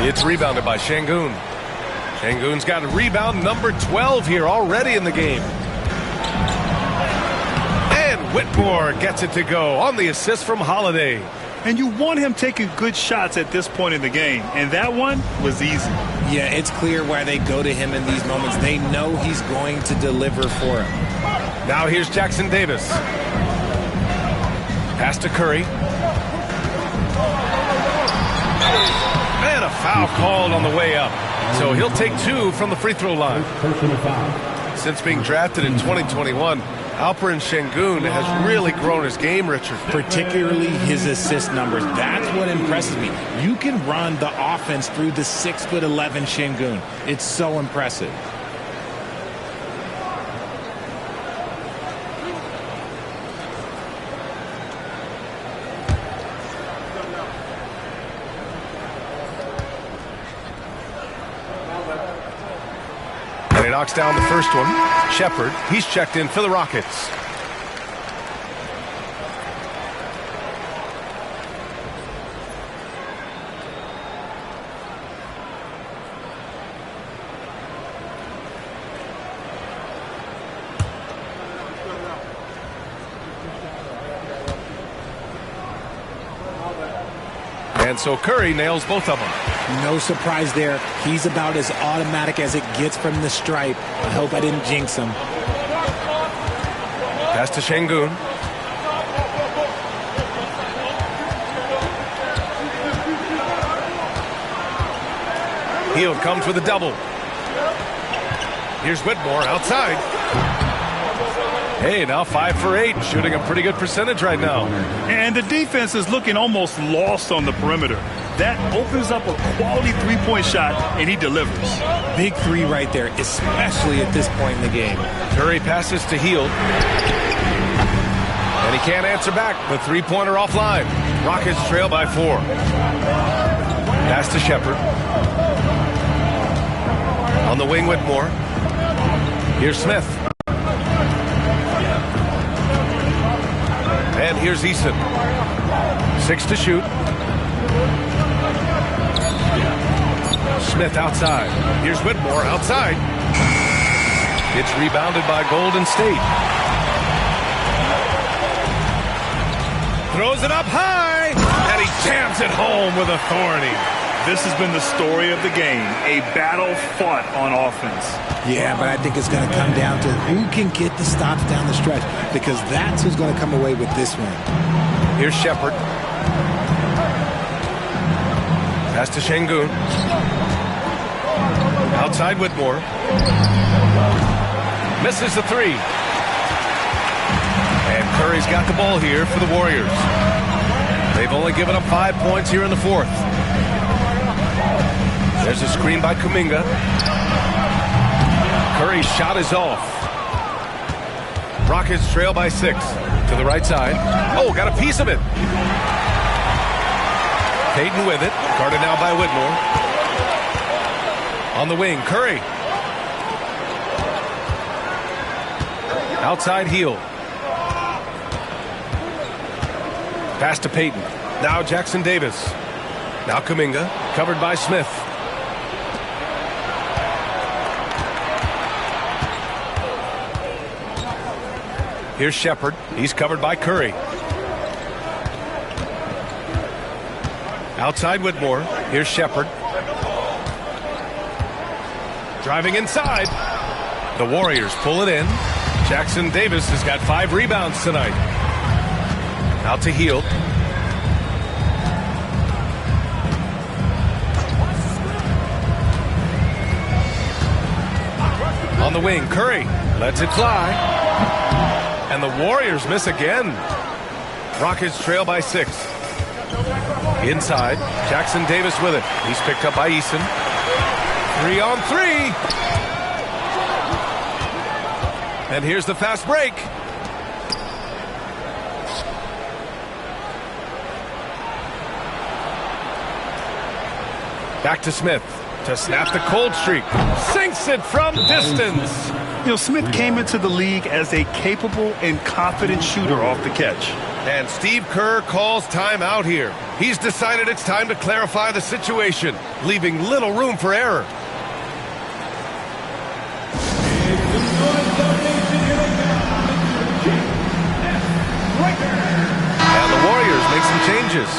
It's rebounded by Şengün. Şengün's got a rebound number 12 here already in the game. And Whitmore gets it to go on the assist from Holiday. And you want him taking good shots at this point in the game. And that one was easy. Yeah, it's clear why they go to him in these moments. They know he's going to deliver for him. Now here's Jackson Davis. Pass to Curry. And a foul called on the way up. So he'll take 2 from the free throw line. Since being drafted in 2021, Alperen Şengün has really grown his game, Richard. Particularly his assist numbers. That's what impresses me. You can run the offense through the 6'11" Şengün. It's so impressive. And he knocks down the first one. Shepard, he's checked in for the Rockets. And so Curry nails both of them. No surprise there. He's about as automatic as it gets from the stripe. I hope I didn't jinx him. Pass to Şengün. Hield comes with a double. Here's Whitmore outside. Hey, now 5 for 8, shooting a pretty good percentage right now. And the defense is looking almost lost on the perimeter. That opens up a quality three-point shot, and he delivers. Big three right there, especially at this point in the game. Curry passes to Hield. And he can't answer back. The three-pointer offline. Rockets trail by 4. Pass to Shepherd. On the wing, Whitmore. Here's Smith. And here's Eason. 6 to shoot. Smith outside. Here's Whitmore outside. It's rebounded by Golden State. Throws it up high. And he jams it home with authority. This has been the story of the game, a battle fought on offense. Yeah, but I think it's going to come down to who can get the stops down the stretch, because that's who's going to come away with this one. Here's Shepherd. Pass to Şengün. Outside Whitmore. Misses the 3. And Curry's got the ball here for the Warriors. They've only given up 5 points here in the 4th. There's a screen by Kuminga. Curry's shot is off. Rockets trail by 6. To the right side. Oh, got a piece of it. Payton with it. Guarded now by Whitmore. On the wing, Curry. Outside Hield. Pass to Payton. Now Jackson Davis. Now Kuminga. Covered by Smith. Here's Shepherd. He's covered by Curry. Outside Whitmore. Here's Shepherd. Driving inside. The Warriors pull it in. Jackson Davis has got 5 rebounds tonight. Out to Hield. On the wing, Curry lets it fly. And the Warriors miss again. Rockets trail by 6. Inside, Jackson Davis with it. He's picked up by Eason. 3 on 3. And here's the fast break. Back to Smith to snap the cold streak. Sinks it from distance. You know, Smith came into the league as a capable and confident shooter off the catch. And Steve Kerr calls timeout here. He's decided it's time to clarify the situation, leaving little room for error. And the Warriors make some changes.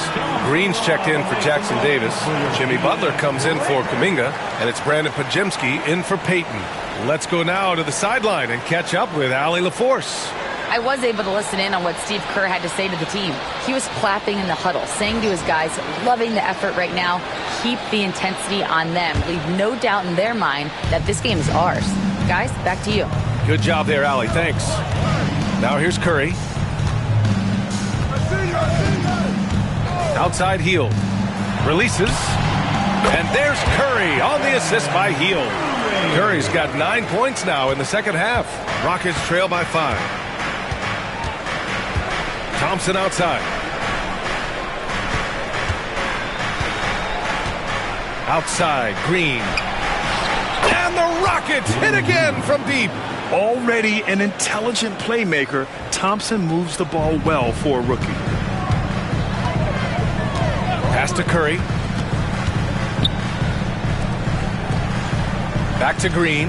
Green's checked in for Jackson Davis. Jimmy Butler comes in for Kuminga. And it's Brandon Podziemski in for Payton. Let's go now to the sideline and catch up with Allie LaForce. I was able to listen in on what Steve Kerr had to say to the team. He was clapping in the huddle, saying to his guys, loving the effort right now. Keep the intensity on them. Leave no doubt in their mind that this game is ours. Guys, back to you. Good job there, Allie. Thanks. Now here's Curry. Outside Hield. Releases. And there's Curry on the assist by Hield. Curry's got 9 points now in the second half. Rockets trail by 5. Thompson outside. Outside, Green. And the Rockets hit again from deep. Already an intelligent playmaker, Thompson moves the ball well for a rookie. Pass to Curry. Back to Green.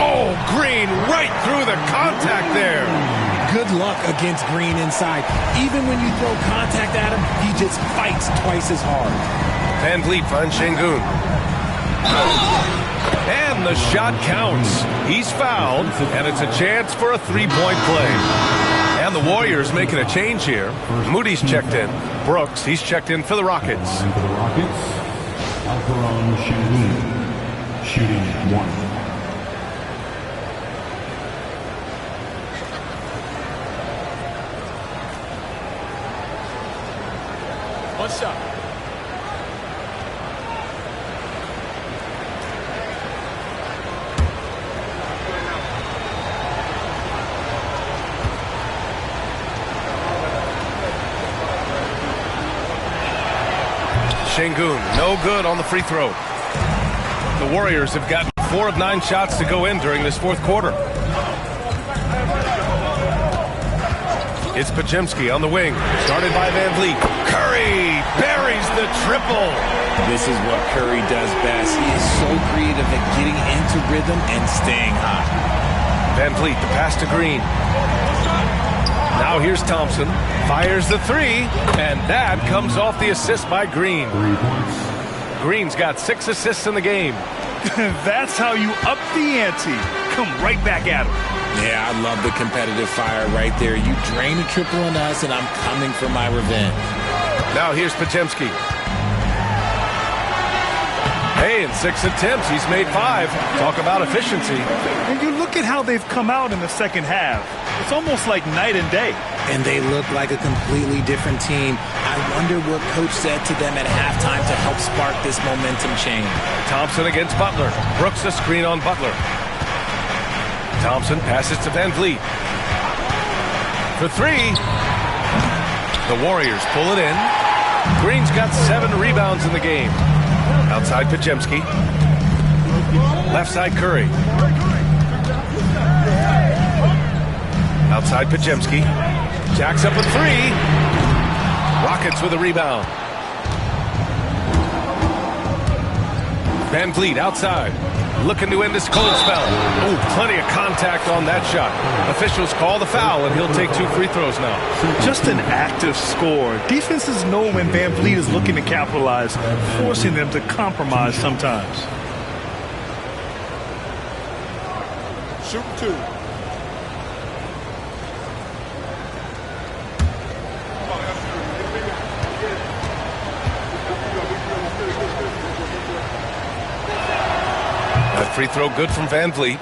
Oh, Green right through the contact there. Good luck against Green inside. Even when you throw contact at him, he just fights twice as hard. Van Vliet finds Şengün. And the shot counts. He's fouled, and it's a chance for a three-point play. And the Warriors making a change here. Moody's checked in. Brooks, he's checked in for the Rockets. And for the Rockets, Alperon Şengün, shooting 1. One shot. Şengün, no good on the free throw. The Warriors have gotten 4 of 9 shots to go in during this fourth quarter. It's Podziemski on the wing, started by Van Vliet. Curry buries the triple. This is what Curry does best. He is so creative at getting into rhythm and staying hot. Van Vliet, the pass to Green. Now here's Thompson, fires the three, and that comes off the assist by Green. 3 points. Green's got 6 assists in the game. That's how you up the ante. Come right back at him. Yeah, I love the competitive fire right there. You drain a triple on us, and I'm coming for my revenge. Now here's Podziemski. Hey, in 6 attempts, he's made 5. Talk about efficiency. And you look at how they've come out in the second half. It's almost like night and day. And they look like a completely different team. I wonder what coach said to them at halftime to help spark this momentum change. Thompson against Butler. Brooks a screen on Butler. Thompson passes to Van Vliet. For 3. The Warriors pull it in. Green's got 7 rebounds in the game. Outside Podziemski. Left side Curry. Outside Podziemski. Jacks up a 3. Rockets with a rebound. Van Vliet outside. Looking to end this cold spell. Oh, plenty of contact on that shot. Officials call the foul, and he'll take 2 free throws now. Just an active score. Defenses know when Van Vliet is looking to capitalize, forcing them to compromise sometimes. Shoot 2. That free throw good from Van Vliet.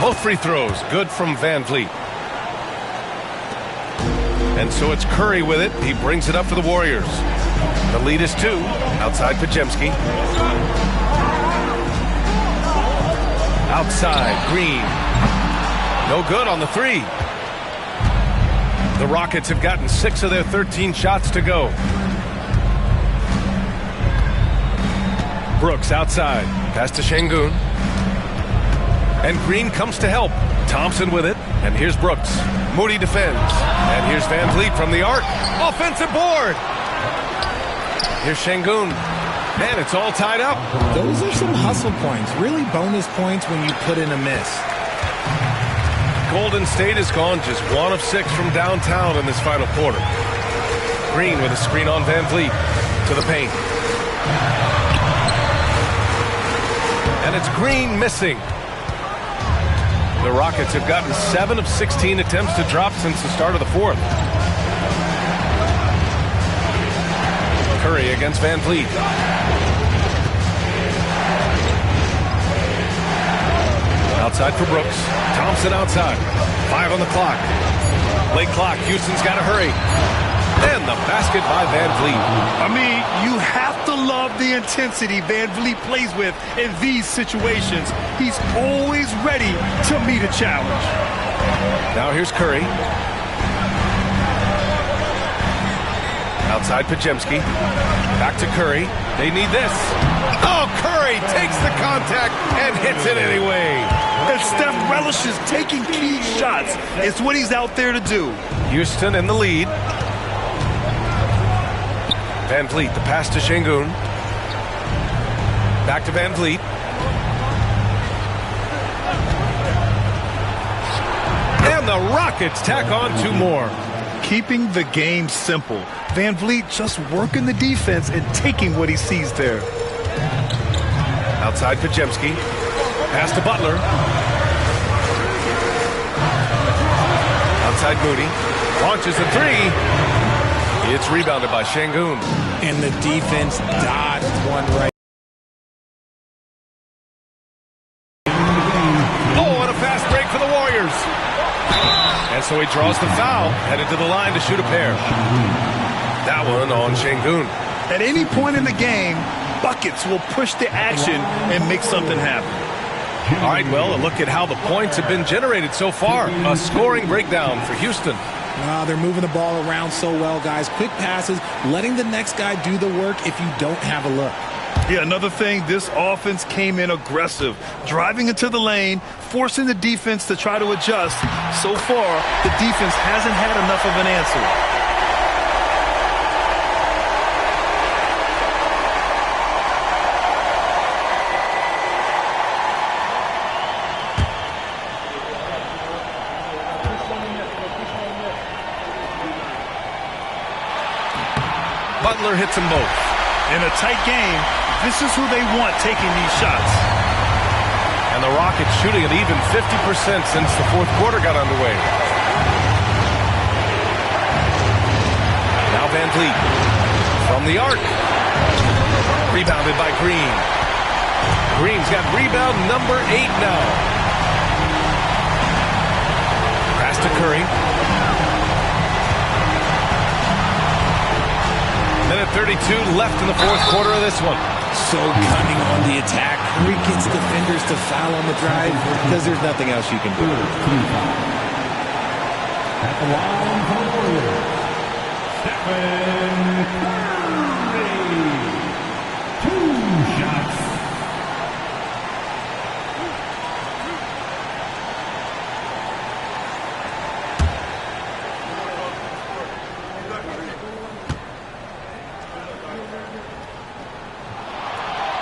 Both free throws good from Van Vliet. And so it's Curry with it. He brings it up for the Warriors. The lead is 2. Outside Podziemski. Outside Green. No good on the 3. The Rockets have gotten 6 of their 13 shots to go. Brooks outside. Pass to Şengün. And Green comes to help. Thompson with it. And here's Brooks. Moody defends. And here's Van Vliet from the arc. Offensive board. Here's Şengün. Man, it's all tied up. Those are some hustle points. Really bonus points when you put in a miss. Golden State has gone just 1 of 6 from downtown in this final quarter. Green with a screen on Van Vliet to the paint. And it's Green missing. The Rockets have gotten 7 of 16 attempts to drop since the start of the fourth. Curry against Van Vliet. Outside for Brooks. Thompson outside. 5 on the clock. Late clock. Houston's got to hurry. And the basket by Van Vliet. I mean, you have to love the intensity Van Vliet plays with in these situations. He's always ready to meet a challenge. Now here's Curry. Outside Podziemski. Back to Curry. They need this. Oh, Curry takes the contact and hits it anyway. And Steph relishes taking key shots. It's what he's out there to do. Houston in the lead. Van Vliet, the pass to Şengün. Back to Van Vliet. And the Rockets tack on 2 more. Keeping the game simple. Van Vliet just working the defense and taking what he sees there. Outside Pajemski. Pass to Butler. Outside Moody. Launches a 3. It's rebounded by Şengün. And the defense dodged one right. Oh, and a fast break for the Warriors. And so he draws the foul, headed to the line to shoot a pair. That one on Şengün. At any point in the game, buckets will push the action and make something happen. All right, well, a look at how the points have been generated so far. A scoring breakdown for Houston. They're moving the ball around so well, guys. Quick passes, letting the next guy do the work if you don't have a look. Yeah, another thing, this offense came in aggressive, driving into the lane, forcing the defense to try to adjust. So far, the defense hasn't had enough of an answer. Butler hits them both. In a tight game, this is who they want taking these shots. And the Rockets shooting at even 50% since the 4th quarter got underway. Now Van Vliet from the arc. Rebounded by Green. Green's got rebound number 8 now. Pass to Curry. Minute 32 left in the 4th quarter of this one. So cunning on the attack. Curry gets defenders to foul on the drive because there's nothing else you can do. At the line for the Warriors, Stephen Curry. 2 shots.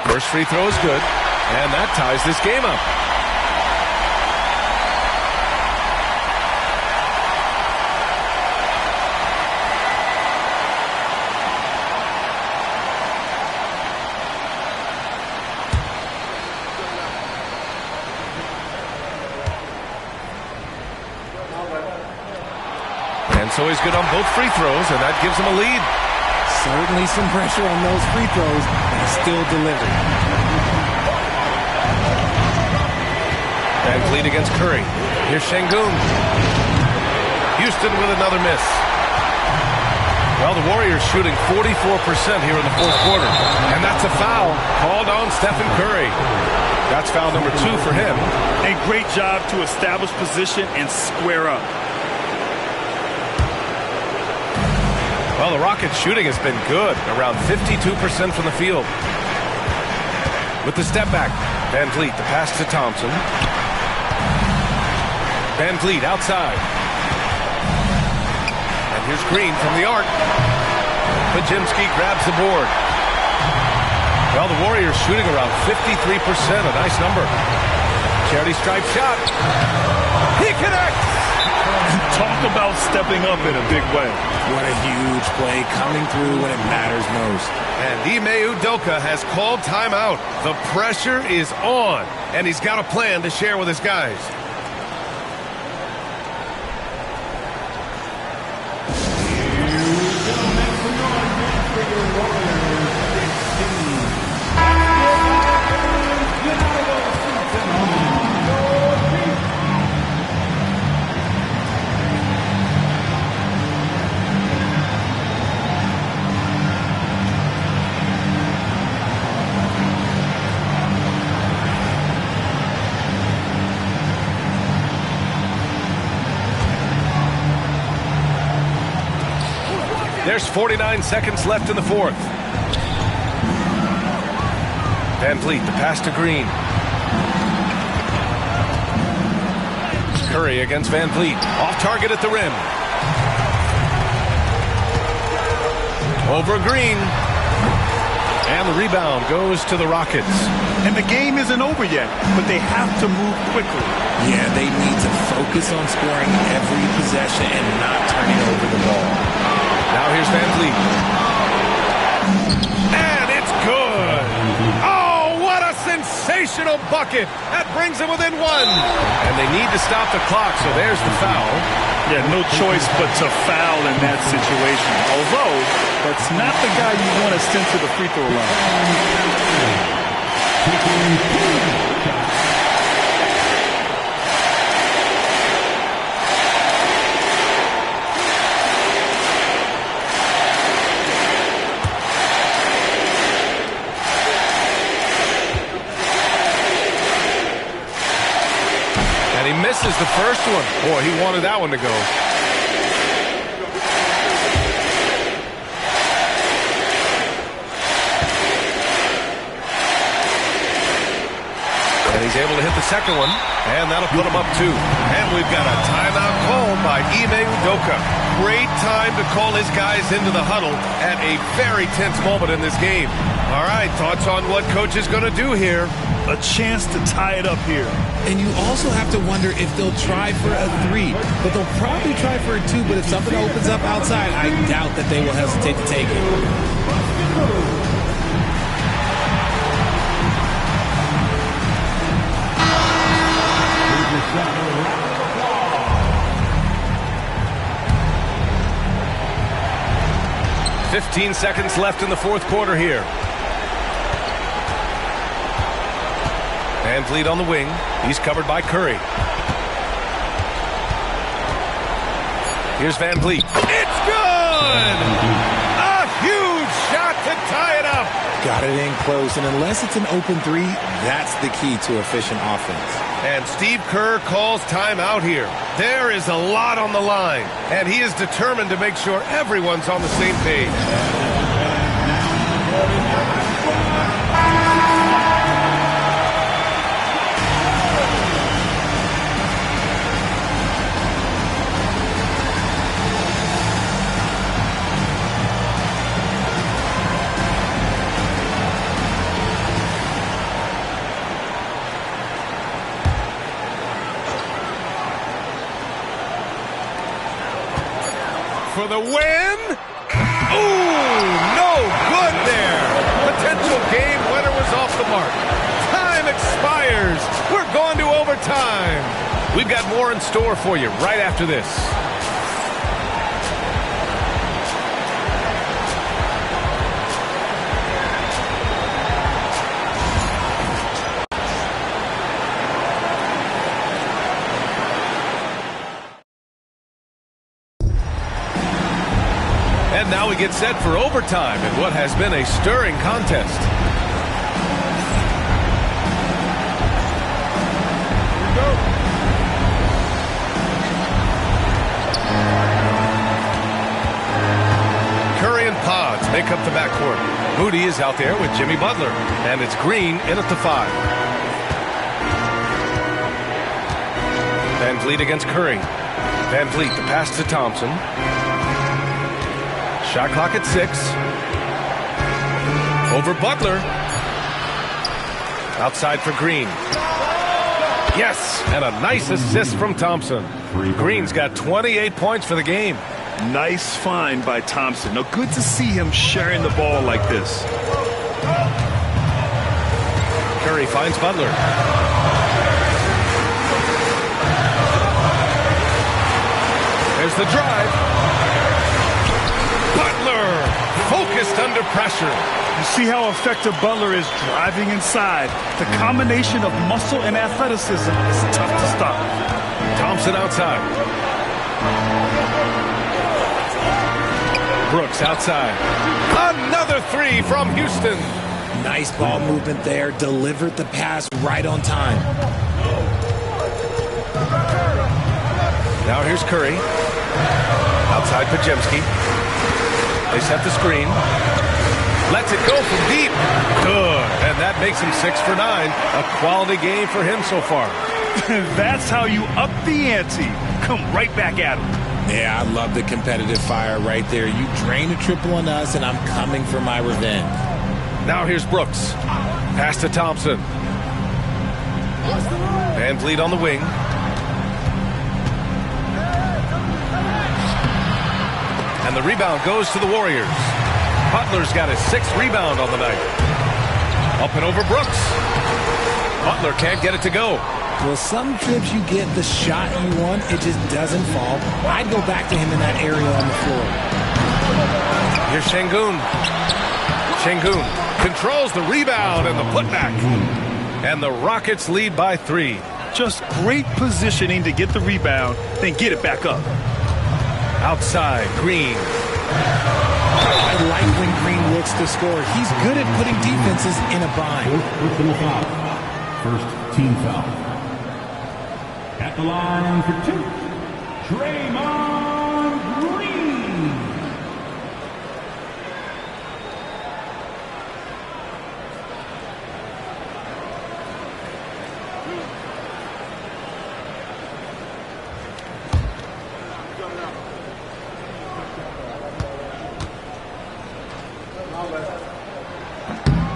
First free throw is good, and that ties this game up. And so he's good on both free throws, and that gives him a lead. Certainly some pressure on those free throws, but he still delivered. Van Vliet against Curry. Here's Şengün. Houston with another miss. Well, the Warriors shooting 44% here in the 4th quarter. And that's a foul called on Stephen Curry. That's foul number 2 for him. A great job to establish position and square up. Well, the Rockets' shooting has been good, around 52% from the field. With the step back, Van Vliet, the pass to Thompson. Van Vliet outside. And here's Green from the arc. Pajemski grabs the board. Well, the Warriors shooting around 53%, a nice number. Charity stripe shot. He connects! Talk about stepping up in a big way. What a huge play coming through when it matters most. And Ime Udoka has called timeout. The pressure is on, and he's got a plan to share with his guys. There's 49 seconds left in the 4th. Van Vliet, the pass to Green. Curry against Van Vliet. Off target at the rim. Over Green. And the rebound goes to the Rockets. And the game isn't over yet, but they have to move quickly. Yeah, they need to focus on scoring every possession and not turning over the ball. Now here's Van Vliet. And it's good. Oh, what a sensational bucket. That brings them within one. And they need to stop the clock, so there's the foul. Yeah, no choice but to foul in that situation. Although, that's not the guy you want to send to the free throw line. And he misses the first one. Boy, he wanted that one to go. And he's able to hit the second one, and that'll put him up 2. And we've got a timeout called by Ime Udoka. Great time to call his guys into the huddle at a very tense moment in this game. All right, thoughts on what coach is going to do here? A chance to tie it up here. And you also have to wonder if they'll try for a 3. But they'll probably try for a 2, but if something opens up outside, I doubt that they will hesitate to take it. 15 seconds left in the fourth quarter here. Van Vliet on the wing. He's covered by Curry. Here's Van Vliet. It's good! A huge shot to tie it up. Got it in close, and unless it's an open 3, that's the key to efficient offense. And Steve Kerr calls timeout here. There is a lot on the line, and he is determined to make sure everyone's on the same page. For the win. Ooh, no good there. Potential game winner was off the mark. Time expires. We're going to overtime. We've got more in store for you right after this. And now we get set for overtime in what has been a stirring contest. Here we go. Curry and Pods make up the backcourt. Moody is out there with Jimmy Butler. And it's Green in at the 5. Van Vliet against Curry. Van Vliet, the pass to Thompson. Shot clock at 6. Over Butler. Outside for Green. Yes, and a nice assist from Thompson. Green's got 28 points for the game. Nice find by Thompson. Now, good to see him sharing the ball like this. Curry finds Butler. There's the drive. Butler focused under pressure. You see how effective Butler is driving inside. The combination of muscle and athleticism is tough to stop. Thompson outside. Brooks outside. Another 3 from Houston. Nice ball movement there. Delivered the pass right on time. Now here's Curry. Outside Pajemski. They set the screen. Lets it go from deep. Good. And that makes him 6 for 9. A quality game for him so far. That's how you up the ante. Come right back at him. Yeah, I love the competitive fire right there. You drain a triple on us, and I'm coming for my revenge. Now here's Brooks. Pass to Thompson. Van Vliet on the wing. And the rebound goes to the Warriors. Butler's got his 6th rebound on the night. Up and over Brooks. Butler can't get it to go. Well, some trips you get the shot you want, it just doesn't fall. I'd go back to him in that area on the floor. Here's Şengün. Şengün controls the rebound and the putback. And the Rockets lead by 3. Just great positioning to get the rebound, then get it back up. Outside, Green. I like when Green looks to score. He's good at putting defenses in a bind. First team foul. At the line for 2, Draymond Green.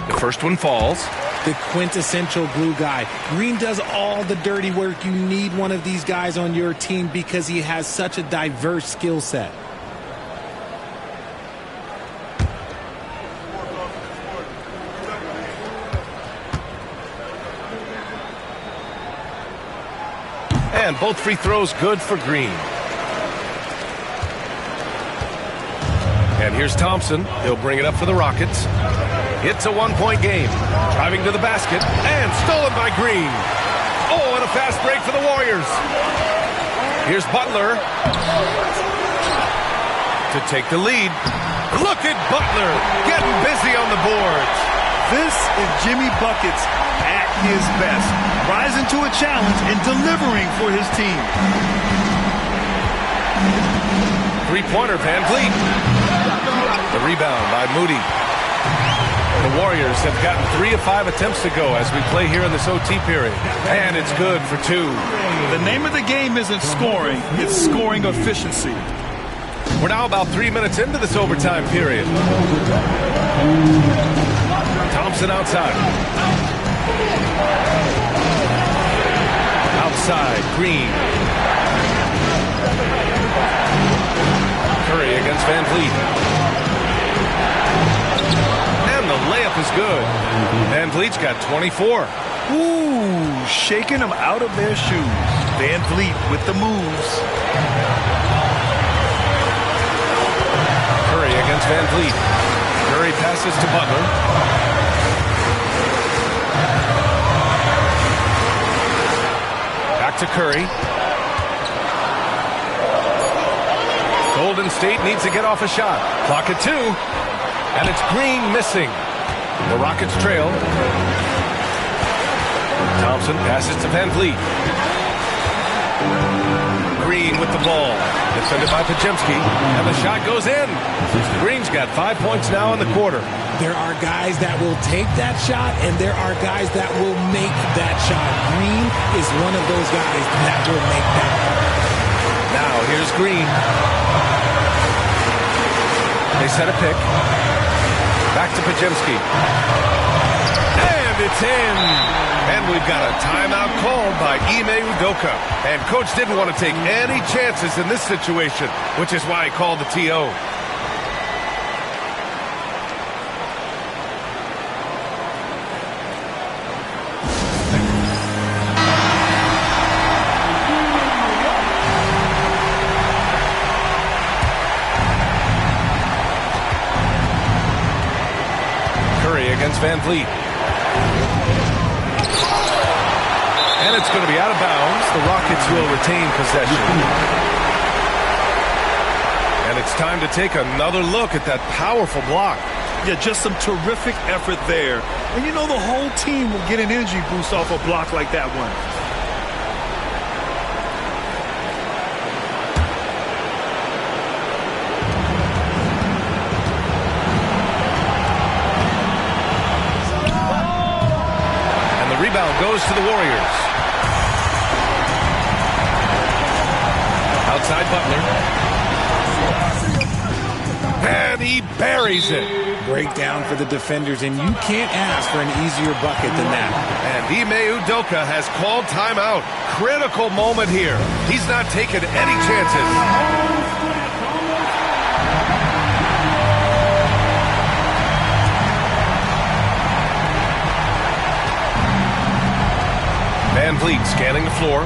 The first one falls. The quintessential glue guy. Green does all the dirty work. You need one of these guys on your team because he has such a diverse skill set. And both free throws good for Green. And here's Thompson. He'll bring it up for the Rockets. It's a 1-point game. Driving to the basket and stolen by Green. Oh, and a fast break for the Warriors. Here's Butler to take the lead. Look at Butler getting busy on the boards. This is Jimmy Buckets at his best, rising to a challenge and delivering for his team. Three-pointer, Van Vliet. The rebound by Moody. The Warriors have gotten 3 of 5 attempts to go as we play here in this OT period. And it's good for 2. The name of the game isn't scoring, it's scoring efficiency. We're now about 3 minutes into this overtime period. Thompson outside. Outside, Green. Curry against Van Vliet. The layup is good. Van Vliet's got 24. Ooh, shaking them out of their shoes. Van Vliet with the moves. Curry against Van Vliet. Curry passes to Butler. Back to Curry. Golden State needs to get off a shot. Clock at 2. And it's Green missing. The Rockets trail. Thompson passes to Van Vliet. Green with the ball. Defended by Podziemski. And the shot goes in. Green's got 5 points now in the quarter. There are guys that will take that shot, and there are guys that will make that shot. Green is one of those guys that will make that. Now here's Green. They set a pick. Back to Podziemski. And it's in. And we've got a timeout called by Ime Udoka. And Coach didn't want to take any chances in this situation, which is why he called the TO. Against Van Vliet. And it's going to be out of bounds. The Rockets will retain possession. And it's time to take another look at that powerful block. Yeah, just some terrific effort there. And you know the whole team will get an energy boost off a block like that one. goes to the Warriors. Outside Butler. And he buries it. Breakdown for the defenders, and you can't ask for an easier bucket than that. And Ime Udoka has called timeout. Critical moment here. He's not taking any chances. Van Vliet scanning the floor.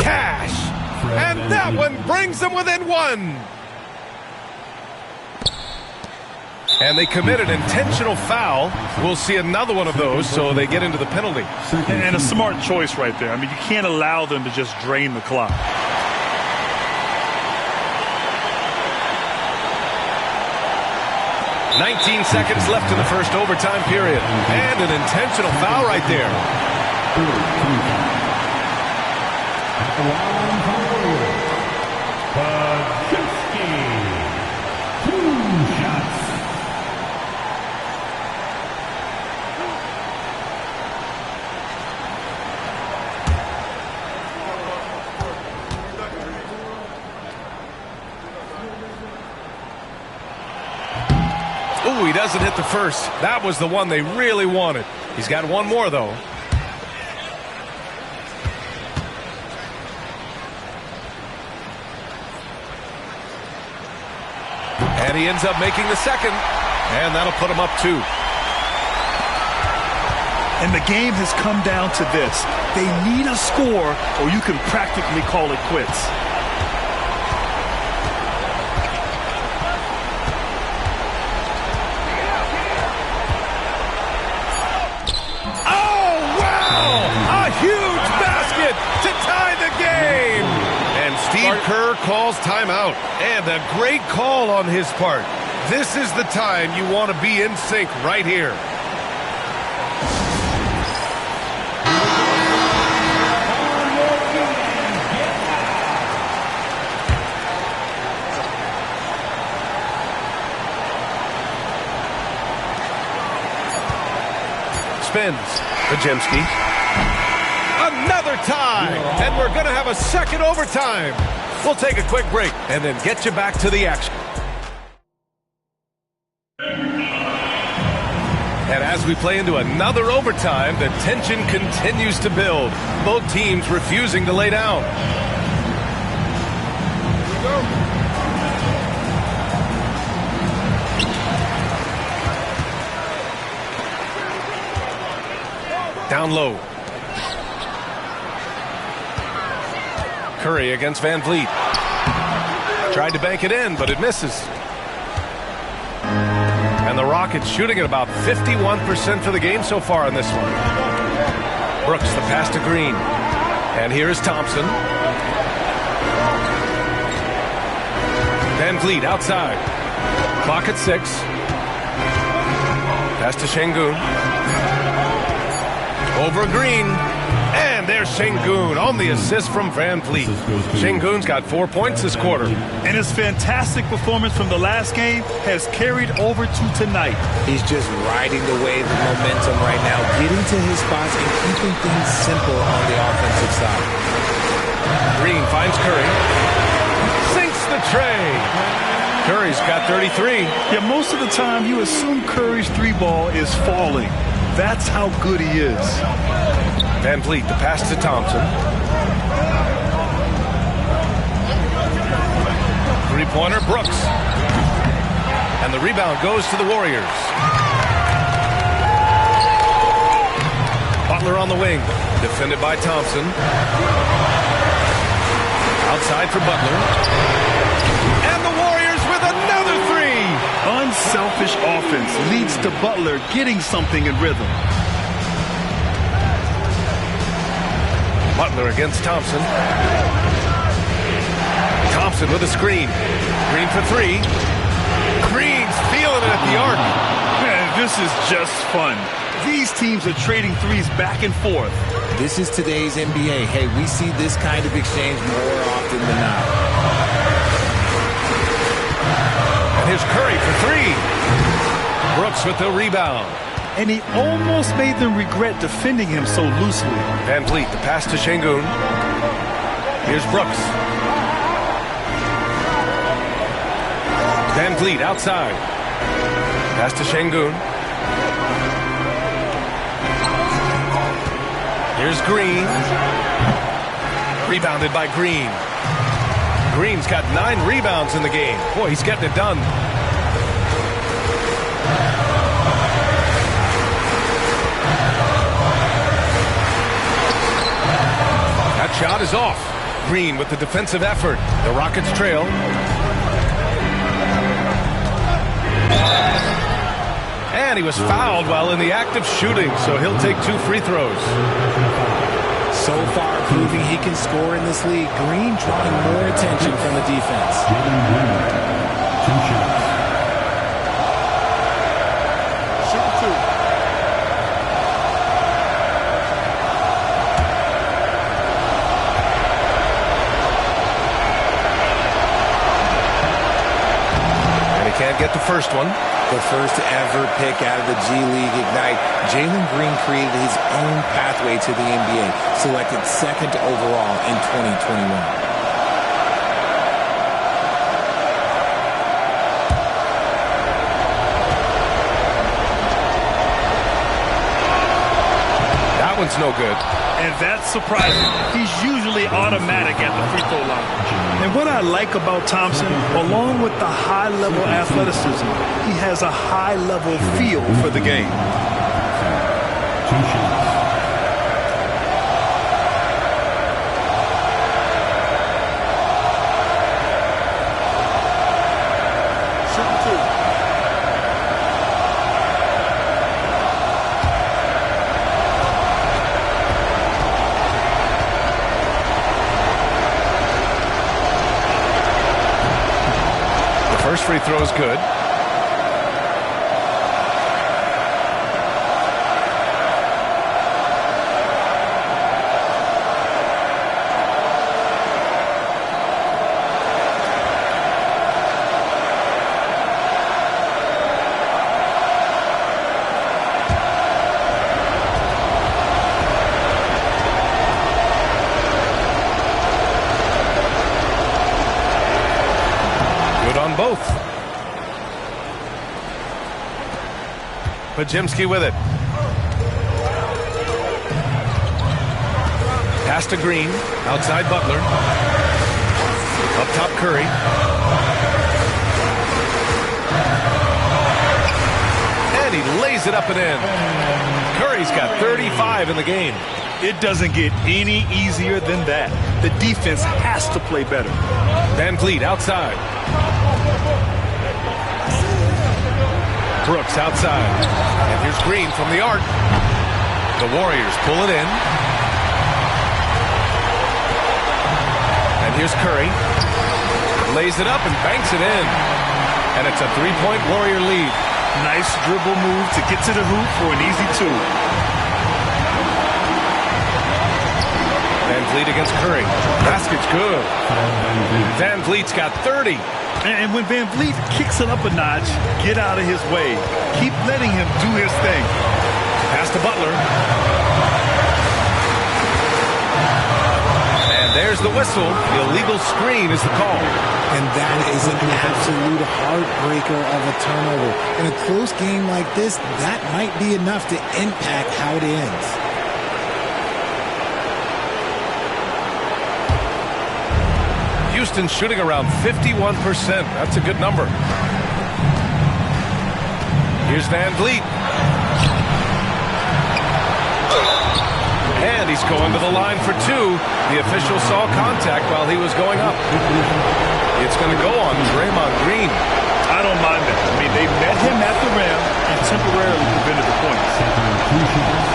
Cash! And that one brings them within one. And they commit an intentional foul. We'll see another one of those, so they get into the penalty. And a smart choice right there. I mean, you can't allow them to just drain the clock. "19 seconds left in the first overtime period. And an intentional foul right there. At the line for Warriors, Paczynski. 2 shots. Ooh, he doesn't hit the first. That was the one they really wanted. He's got one more, though. And he ends up making the second. And that'll put him up 2. And the game has come down to this. They need a score, or you can practically call it quits. Huge basket to tie the game. And Steve Kerr calls timeout. And a great call on his part. This is the time you want to be in sync right here. Spins. Paczynski. Another tie, and we're going to have a second overtime. We'll take a quick break and then get you back to the action. And as we play into another overtime, the tension continues to build. Both teams refusing to lay down. Here we go. Down low. Curry against Van Vliet. Tried to bank it in, but it misses. And the Rockets shooting at about 51% for the game so far in this one. Brooks, the pass to Green. And here's Thompson. Van Vliet outside. Clock at 6. Pass to Şengün. Over Green. And there's Şengün on the assist from Van Vliet. Şengün's got 4 points this quarter. And his fantastic performance from the last game has carried over to tonight. He's just riding the wave of momentum right now, getting to his spots and keeping things simple on the offensive side. Green finds Curry. Sinks the tray. Curry's got 33. Yeah, most of the time you assume Curry's 3-ball is falling. That's how good he is. Van Vliet, the pass to Thompson. 3-pointer, Brooks. And the rebound goes to the Warriors. Butler on the wing, defended by Thompson. Outside for Butler. And the Warriors with another 3. Unselfish offense leads to Butler getting something in rhythm. Butler against Thompson. Thompson with a screen. Green for 3. Green's feeling it at the arc. Man, this is just fun. These teams are trading threes back and forth. This is today's NBA. Hey, we see this kind of exchange more often than not. And here's Curry for 3. Brooks with the rebound. and he almost made them regret defending him so loosely. Van Vliet, the pass to Şengün. Here's Brooks. Van Vliet outside. Pass to Şengün. Here's Green. Rebounded by Green. Green's got 9 rebounds in the game. Boy, he's getting it done. That shot is off. Green with the defensive effort. The Rockets trail. And he was fouled while in the act of shooting, so he'll take 2 free throws. So far, proving he can score in this league. Green drawing more attention from the defense. 2 shots. Shoot 2. And he can't get the first one. The first ever pick out of the G League Ignite, Jalen Green created his own pathway to the NBA, selected 2nd overall in 2021. That one's no good. And that's surprising. He's usually automatic at the free throw line. And what I like about Thompson, along with the high-level athleticism, he has a high-level feel for the game. 2 shots. Shoot 2. First free throw is good. Good on both. Podziemski with it. Pass to Green. Outside Butler. Up top Curry. And he lays it up and in. Curry's got 35 in the game. It doesn't get any easier than that. The defense has to play better. Van Vliet outside. Brooks outside. And here's Green from the arc. The Warriors pull it in. And here's Curry. Lays it up and banks it in. And it's a 3-point Warrior lead. Nice dribble move to get to the hoop for an easy 2. Van Vliet against Curry. Basket's good. Van Vliet's got 30. And when Van Vliet kicks it up a notch, get out of his way. Keep letting him do his thing. Pass to Butler. And there's the whistle. The illegal screen is the call. And that is an absolute heartbreaker of a turnover. In a close game like this, that might be enough to impact how it ends. Houston shooting around 51%. That's a good number. Here's Van Vliet. And he's going to the line for 2. The official saw contact while he was going up. It's going to go on Draymond Green. I don't mind that. I mean, they met him at the rim and temporarily prevented the points.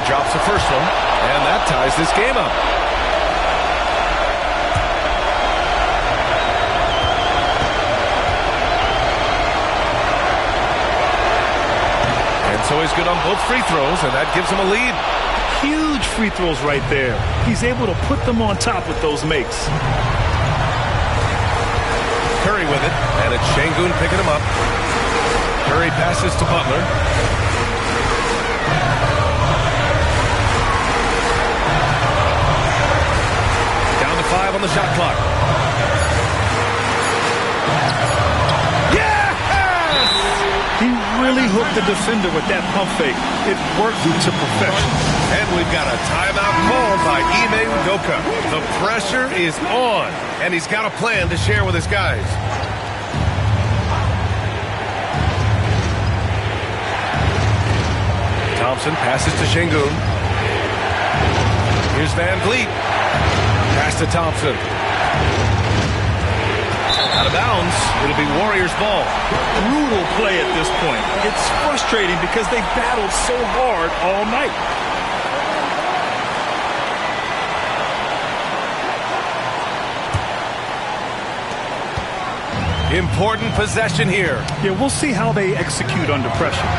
Drops the first one, and that ties this game up. he's good on both free throws, and that gives him a lead. Huge free throws right there. He's able to put them on top with those makes. Curry with it, and it's Şengün picking him up. Curry passes to Butler. Down to 5 on the shot clock. Yes! He really hooked the defender with that pump fake. It worked to perfection. And we've got a timeout called by Ime Udoka. The pressure is on, and he's got a plan to share with his guys. Thompson passes to Şengün. Here's Van Vliet. Pass to Thompson. Out of bounds. It'll be Warriors ball. Brutal play at this point. It's frustrating because they battled so hard all night. Important possession here. Yeah, we'll see how they execute under pressure.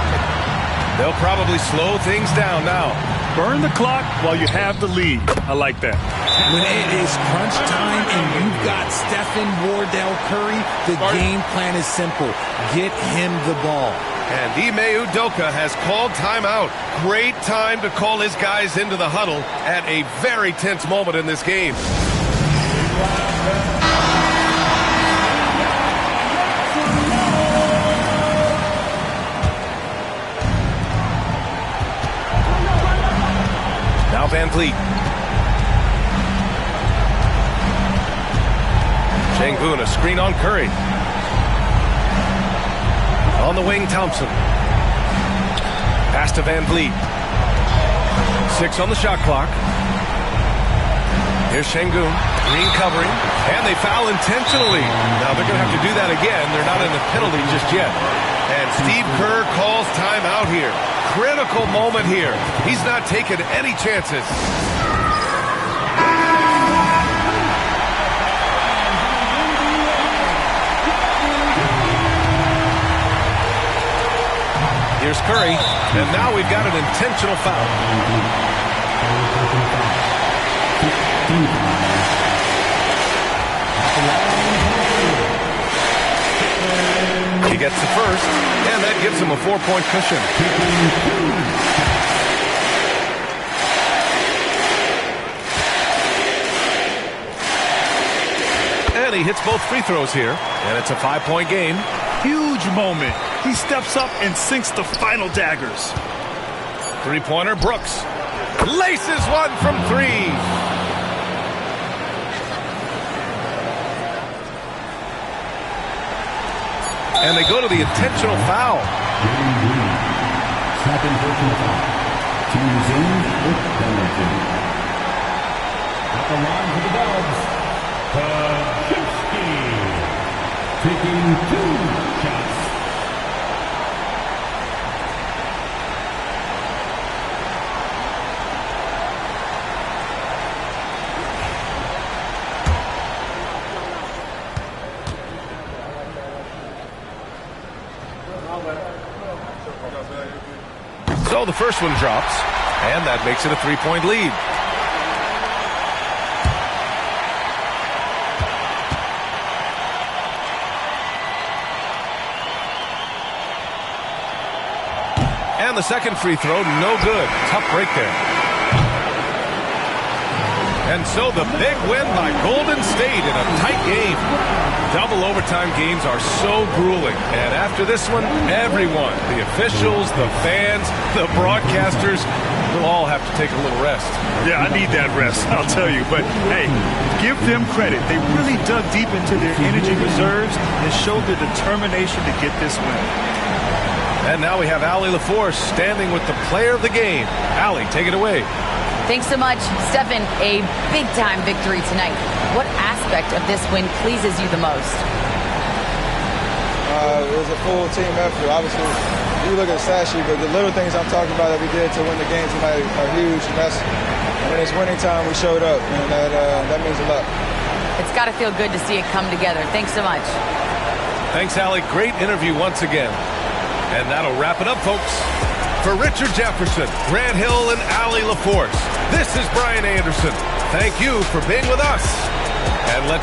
They'll probably slow things down now. Burn the clock while you have the lead. I like that. When it is crunch time and you've got Stephen Wardell Curry, the game plan is simple. Get him the ball. And Ime Udoka has called timeout. Great time to call his guys into the huddle at a very tense moment in this game. Now Van Vliet. Şengün, a screen on Curry. On the wing, Thompson. Pass to Van Vliet. 6 on the shot clock. Here's Şengün. Green covering. And they foul intentionally. Now they're going to have to do that again. They're not in the penalty just yet. And Steve Kerr calls timeout here. Critical moment here. He's not taking any chances. Here's Curry, and now we've got an intentional foul. He gets the first, and that gives him a 4-point cushion. And he hits both free throws here, and it's a 5-point game. Huge moment. He steps up and sinks the final daggers. Three-pointer, Brooks. Laces one from 3. And they go to the intentional foul. Second personal foul. Teams in with penalty. At the line for the Dubs, Kajewski, taking 2 shots. So the first one drops, and that makes it a 3-point lead. And the second free throw, no good. Tough break there. And so the big win by Golden State in a tight game. Double overtime games are so grueling. And after this one, everyone, the officials, the fans, the broadcasters, will all have to take a little rest. Yeah, I need that rest, I'll tell you. But, hey, give them credit. They really dug deep into their energy reserves and showed their determination to get this win. And now we have Allie LaForce standing with the player of the game. Allie, take it away. Thanks so much. Stephen, a big-time victory tonight. What aspect of this win pleases you the most? It was a full team effort. Obviously, you look at the stat sheet, but the little things I'm talking about that we did to win the game tonight are huge. And when it's winning time, we showed up, and that means a lot. It's got to feel good to see it come together. Thanks so much. Thanks, Allie. Great interview once again. And that'll wrap it up, folks. For Richard Jefferson, Grant Hill, and Allie LaForce, this is Brian Anderson. Thank you for being with us. And let's